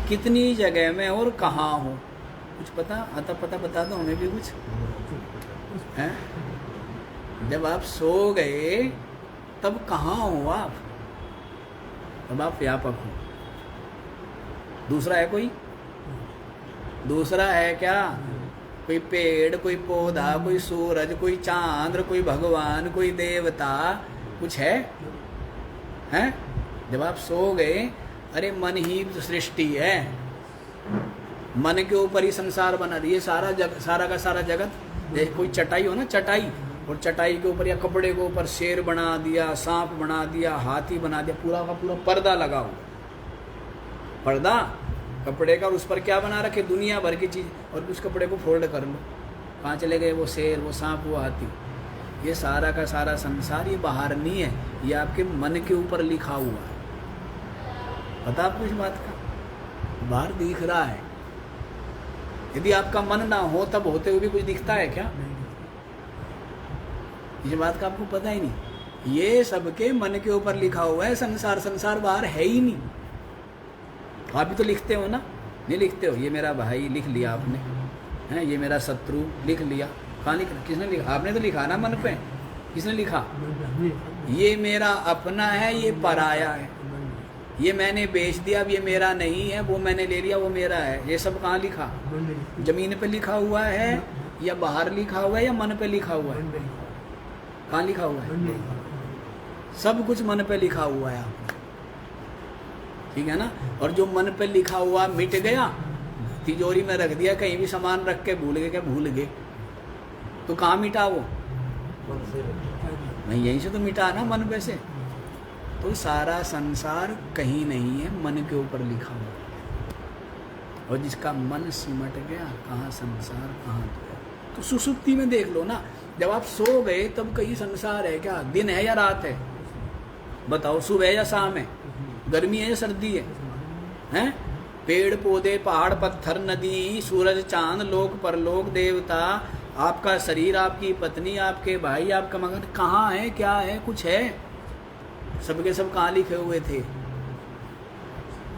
कितनी जगह में और कहाँ हो? कुछ पता आता? पता बता दो हमें भी कुछ है। जब आप सो गए तब कहाँ हो आप? तब आप व्यापक हो। दूसरा है कोई? दूसरा है क्या? कोई पेड़, कोई पौधा, कोई सूरज, कोई चांद्र, कोई भगवान, कोई देवता, कुछ है? हैं? जब आप सो गए, अरे मन ही सृष्टि है, मन के ऊपर ही संसार बना दिए, सारा का सारा जगत। जैसे कोई चटाई हो ना, चटाई, और चटाई के ऊपर या कपड़े के ऊपर शेर बना दिया, सांप बना दिया, हाथी बना दिया, पूरा का पूरा पर्दा लगा हुआ, पर्दा कपड़े का, और उस पर क्या बना रखे, दुनिया भर की चीज़, और उस कपड़े को फोल्ड कर लो, कहाँ चले गए वो शेर, वो सांप, वो हाथी। ये सारा का सारा संसार ये बाहर नहीं है, ये आपके मन के ऊपर लिखा हुआ है। पता आपको इस बात का? बाहर दिख रहा है। यदि आपका मन ना हो तब होते हुए भी कुछ दिखता है क्या? इस बात का आपको पता ही नहीं। ये सबके मन के ऊपर लिखा हुआ है संसार। संसार बाहर है ही नहीं। आप भी तो लिखते हो ना? नहीं लिखते हो? ये मेरा भाई लिख लिया आपने, हैं, ये मेरा शत्रु लिख लिया। कहाँ लिखा? किसने लिखा? आपने तो लिखा ना मन पे। किसने लिखा? ये मेरा अपना है, ये पराया है, ये मैंने बेच दिया, अब ये मेरा नहीं है, वो मैंने ले लिया, वो मेरा है। ये सब कहाँ लिखा? जमीन पे लिखा हुआ है या बाहर लिखा हुआ है या मन पे लिखा हुआ है? कहाँ लिखा हुआ है? सब कुछ मन पे लिखा हुआ है आपने, ठीक है ना? और जो मन पे लिखा हुआ मिट गया, तिजोरी में रख दिया, कहीं भी सामान रख के भूल गए, क्या भूल गए? तो कहाँ मिटा वो? नहीं, यहीं से तो मिटा ना, मन पे से। तो सारा संसार कहीं नहीं है, मन के ऊपर लिखा हुआ है। और जिसका मन सिमट गया, कहाँ संसार कहाँ गया। तो सुसुप्ति में देख लो ना, जब आप सो गए तब कहीं संसार है क्या? दिन है या रात है? बताओ, सुबह है या शाम है? गर्मी है या सर्दी है? हैं? पेड़ पौधे, पहाड़ पत्थर, नदी, सूरज चांद, लोक परलोक, देवता, आपका शरीर, आपकी पत्नी, आपके भाई, आपका मगन, कहाँ है? क्या है? कुछ है? सबके सब कहाँ लिखे हुए थे?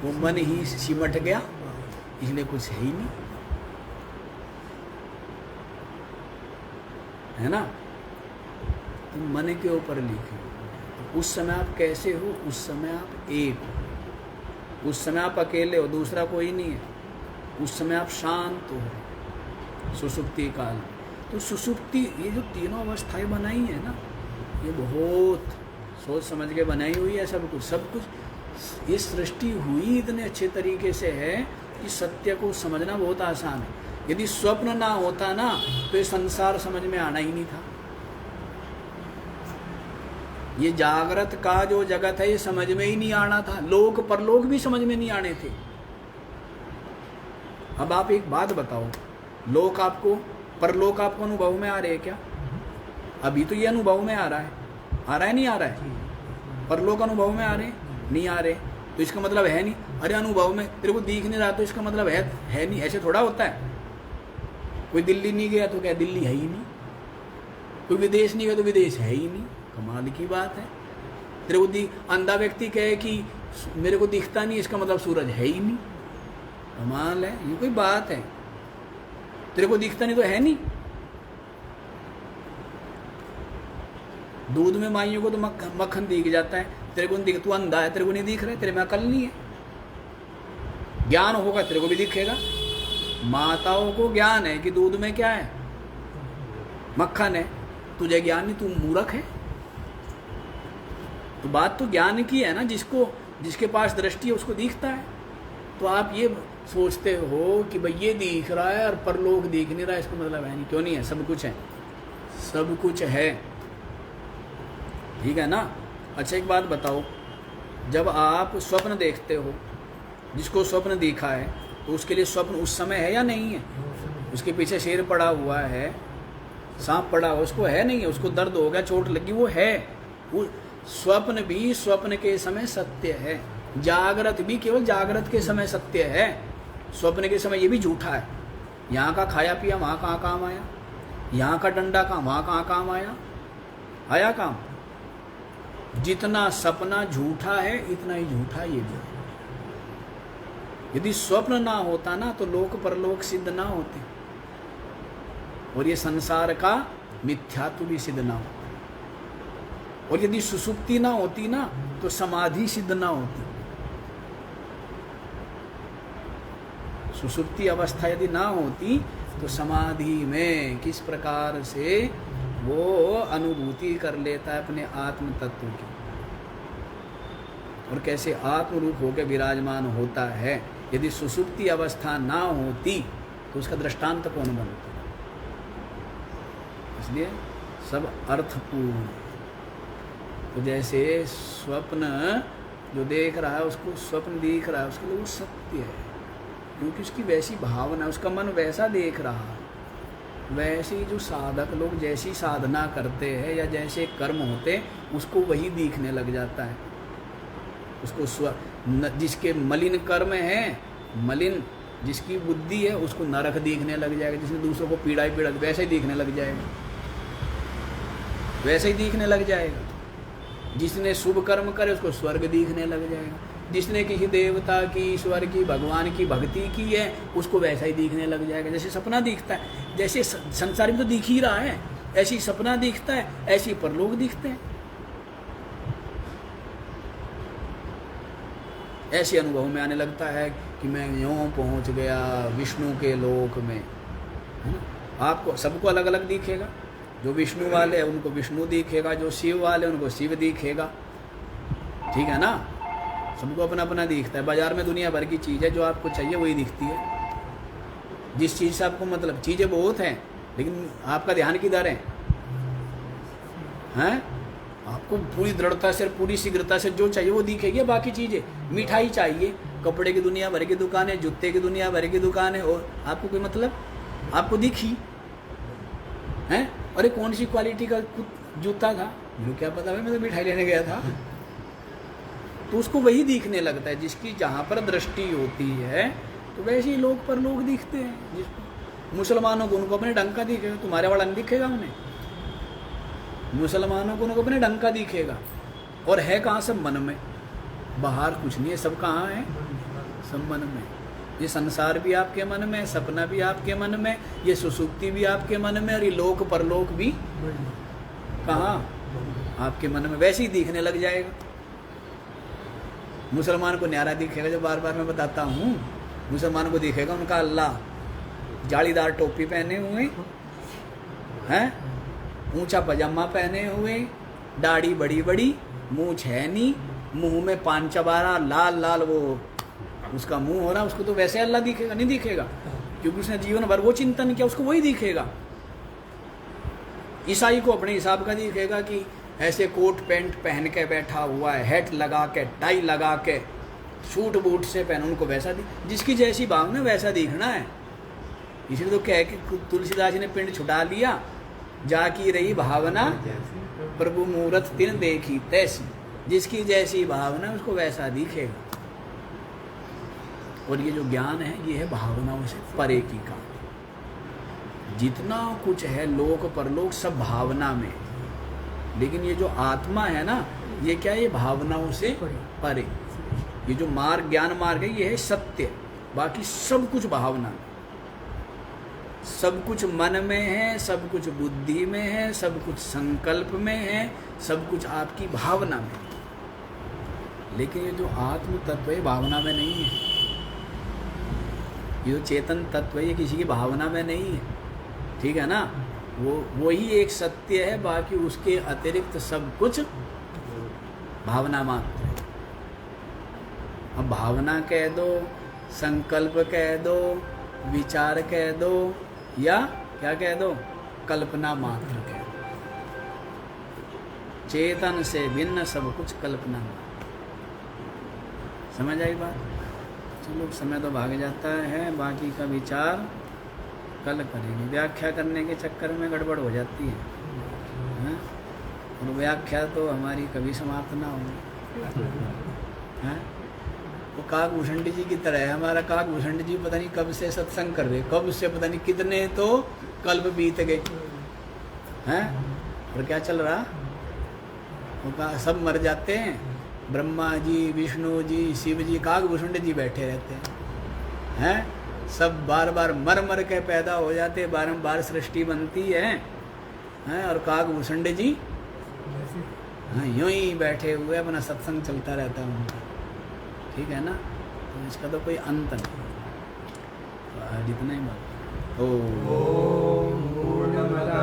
वो मन ही सिमट गया, इसलिए कुछ है ही नहीं, है ना? तो मन के ऊपर लिखे। तो उस समय आप कैसे हो? उस समय आप एक हो। उस समय आप अकेले हो, दूसरा कोई नहीं है। उस समय आप शांत हो, सुसुप्ति काल। तो सुसुप्ति, ये जो तीनों अवस्थाएं बनाई है ना, ये बहुत सोच समझ के बनाई हुई है। सब कुछ ये सृष्टि हुई इतने अच्छे तरीके से है कि सत्य को समझना बहुत आसान है। यदि स्वप्न ना होता ना तो ये संसार समझ में आना ही नहीं था। ये जागृत का जो जगत है ये समझ में ही नहीं आना था। लोक परलोक भी समझ में नहीं आने थे। अब आप एक बात बताओ, लोक आपको, परलोक आपको अनुभव में आ रहे हैं क्या? अभी तो ये अनुभव में आ रहा है नहीं आ रहा है? परलोक अनुभव में आ रहे नहीं आ रहे? तो इसका मतलब है नहीं। अरे अनुभव में तेरे को दिख नहीं रहा तो इसका मतलब है नहीं। ऐसे थोड़ा होता है। कोई दिल्ली नहीं गया तो क्या दिल्ली है ही नहीं? कोई विदेश नहीं गया तो विदेश है ही नहीं। कमाल की बात है। तेरे को अंधा व्यक्ति कहे कि मेरे को दिखता नहीं, इसका मतलब सूरज है ही नहीं। कमाल है, ये कोई बात है? तेरे को दिखता नहीं तो है नहीं। दूध में माइयों को तो मक्खन दिख जाता है, तेरे को नहीं दिख। तू अंधा है, तेरे को नहीं दिख रहा है, तेरे में अकल नहीं है। ज्ञान होगा तेरे को भी दिखेगा। माताओं को ज्ञान है कि दूध में क्या है, मक्खन है। तुझे ज्ञान नहीं, तू मूर्ख है। तो बात तो ज्ञान की है ना, जिसके पास दृष्टि है उसको दिखता है। तो आप ये सोचते हो कि भाई ये दिख रहा है और परलोक दिख नहीं रहा है, इसका मतलब है नहीं। क्यों नहीं है? सब कुछ है, सब कुछ है, ठीक है ना? अच्छा एक बात बताओ, जब आप स्वप्न देखते हो, जिसको स्वप्न दिखा है तो उसके लिए स्वप्न उस समय है या नहीं है? उसके पीछे शेर पड़ा हुआ है, सांप पड़ा हुआ, उसको है नहीं है? उसको दर्द हो गया, चोट लगी, वो है। वो स्वप्न भी स्वप्न के समय सत्य है। जागृत भी केवल जागृत के समय सत्य है। स्वप्न के समय ये भी झूठा है। यहाँ का खाया पिया वहाँ कहाँ काम आया? यहाँ का डंडा कहाँ वहाँ कहाँ काम आया? आया काम? जितना सपना झूठा है इतना ही झूठा ये भी। यदि स्वप्न ना होता ना तो लोक परलोक सिद्ध ना होते, और ये संसार का मिथ्यात्व भी सिद्ध ना होता। और यदि सुसुप्ति ना होती ना तो समाधि सिद्ध ना होती। सुसुप्ति अवस्था यदि ना होती तो समाधि में किस प्रकार से वो अनुभूति कर लेता है अपने आत्म तत्व की, और कैसे आत्मरूप होकर विराजमान होता है। यदि सुसुप्ति अवस्था ना होती तो उसका दृष्टांत कौन बनता? इसलिए सब अर्थपूर्ण। तो जैसे स्वप्न जो देख रहा है उसको स्वप्न दिख रहा है, उसके लिए वो सत्य है, क्योंकि उसकी वैसी भावना, उसका मन वैसा देख रहा है। वैसे ही जो साधक लोग जैसी साधना करते हैं या जैसे कर्म होते उसको वही दिखने लग जाता है। उसको जिसके मलिन कर्म है, मलिन जिसकी बुद्धि है, उसको नरक दिखने लग जाएगा। जिसने दूसरों को पीड़ा ही पीड़ा वैसे ही दिखने लग जाएगा, वैसे ही दिखने लग जाएगा। जिसने शुभ कर्म करे उसको स्वर्ग दिखने लग जाएगा। जिसने किसी देवता की, ईश्वर की, भगवान की भक्ति की है उसको वैसा ही दिखने लग जाएगा। जैसे सपना दिखता है, जैसे संसार में तो दिख ही रहा है, ऐसी सपना दिखता है, ऐसी परलोक दिखते हैं। ऐसे अनुभव में आने लगता है कि मैं यूँ पहुँच गया विष्णु के लोक में, है ना। आपको सबको अलग अलग दिखेगा। जो विष्णु वाले हैं उनको विष्णु दिखेगा, जो शिव वाले उनको शिव दिखेगा, ठीक है ना। सबको अपना अपना दिखता है। बाजार में दुनिया भर की चीज़ है, जो आपको चाहिए वही दिखती है। जिस चीज़ से आपको मतलब, चीज़ें बहुत हैं लेकिन आपका ध्यान किधर है? हैं? आपको पूरी दृढ़ता से, पूरी शीघ्रता से जो चाहिए वो दिखेगी। बाकी चीज़ें, मिठाई चाहिए, कपड़े की दुनिया भर की दुकान है, जूते की दुनिया भर की दुकान है, और आपको कोई मतलब, आपको दिखी हैं? अरे कौन सी क्वालिटी का जूता था, मुझे क्या पता भाई, मैं तो मिठाई लेने गया था। तो उसको वही दिखने लगता है। जिसकी जहाँ पर दृष्टि होती है तो वैसे ही लोग पर लोग दिखते हैं। जिसको मुसलमानों को उनको अपने ढंग का दिखेगा, तुम्हारे वाला नहीं दिखेगा उन्हें। मुसलमानों को उनको अपने ढंग का दिखेगा। और है कहाँ? सब मन में, बाहर कुछ नहीं है। सब कहाँ है? सब मन में। ये संसार भी आपके मन में, सपना भी आपके मन में, ये सुसुप्ति भी आपके मन में, और ये लोक परलोक भी कहाँ? आपके मन में। वैसे ही दिखने लग जाएगा। मुसलमान को न्यारा दिखेगा, जो बार बार मैं बताता हूँ, मुसलमान को दिखेगा उनका अल्लाह जालीदार टोपी पहने हुए हैं, ऊंचा पजामा पहने हुए, दाढ़ी बड़ी बड़ी, मूंछ है नहीं, मुंह में पान चबारा, लाल लाल वो उसका मुंह हो रहा, उसको तो वैसे अल्लाह दिखेगा? नहीं दिखेगा, क्योंकि उसने जीवन भर वो चिंतन किया, उसको वही दिखेगा। ईसाई को अपने हिसाब का दिखेगा कि ऐसे कोट पैंट पहन के बैठा हुआ है, हैट लगा के, टाई लगा के, सूट बूट से पहन, उनको वैसा जिसकी जैसी भावना वैसा दिखना है। इसलिए तो कह के तुलसीदास जी ने पिंड छुटा लिया, जाकी रही भावना प्रभु मूरत तिन देखी तैसी। जिसकी जैसी भावना उसको वैसा दिखेगा। और ये जो ज्ञान है ये है भावनाओं से परे की काम। जितना कुछ है लोक परलोक सब भावना में, लेकिन ये जो आत्मा है ना, ये क्या है? ये भावनाओं से परे। ये जो मार्ग, ज्ञान मार्ग है, ये है सत्य। बाकी सब कुछ भावना में, सब कुछ मन में है, सब कुछ बुद्धि में है, सब कुछ संकल्प में है, सब कुछ आपकी भावना में। लेकिन ये जो आत्म तत्व है भावना में नहीं है। ये जो चेतन तत्व है ये किसी की भावना में नहीं है, ठीक है ना। वो ही एक सत्य है, बाकी उसके अतिरिक्त सब कुछ भावना मात्र है। अब भावना कह दो, संकल्प कह दो, विचार कह दो, या क्या कह दो? कल्पना मात्र कह दो। चेतन से भिन्न सब कुछ कल्पना मात्र। समझ आई बात? चलो समय तो भाग जाता है, बाकी का विचार कल करेंगे। व्याख्या करने के चक्कर में गड़बड़ हो जाती है, और व्याख्या तो हमारी कभी समाप्त ना हो। वो काकभूषण जी की तरह है। हमारा काकभूषण जी पता नहीं कब से सत्संग कर रहे, कब से पता नहीं कितने तो कल्प बीत गए हैं, और क्या चल रहा? वो सब मर जाते हैं, ब्रह्मा जी, विष्णु जी, शिव जी, काकभूषण जी बैठे रहते हैं। सब बार बार मर मर के पैदा हो जाते, बारंबार सृष्टि बनती है, और काकभूषण जी यूं ही बैठे हुए अपना सत्संग चलता रहता है उनका, ठीक है ना। तो इसका तो कोई अंत नहीं। जितना ही बात। ओम पूर्णमदा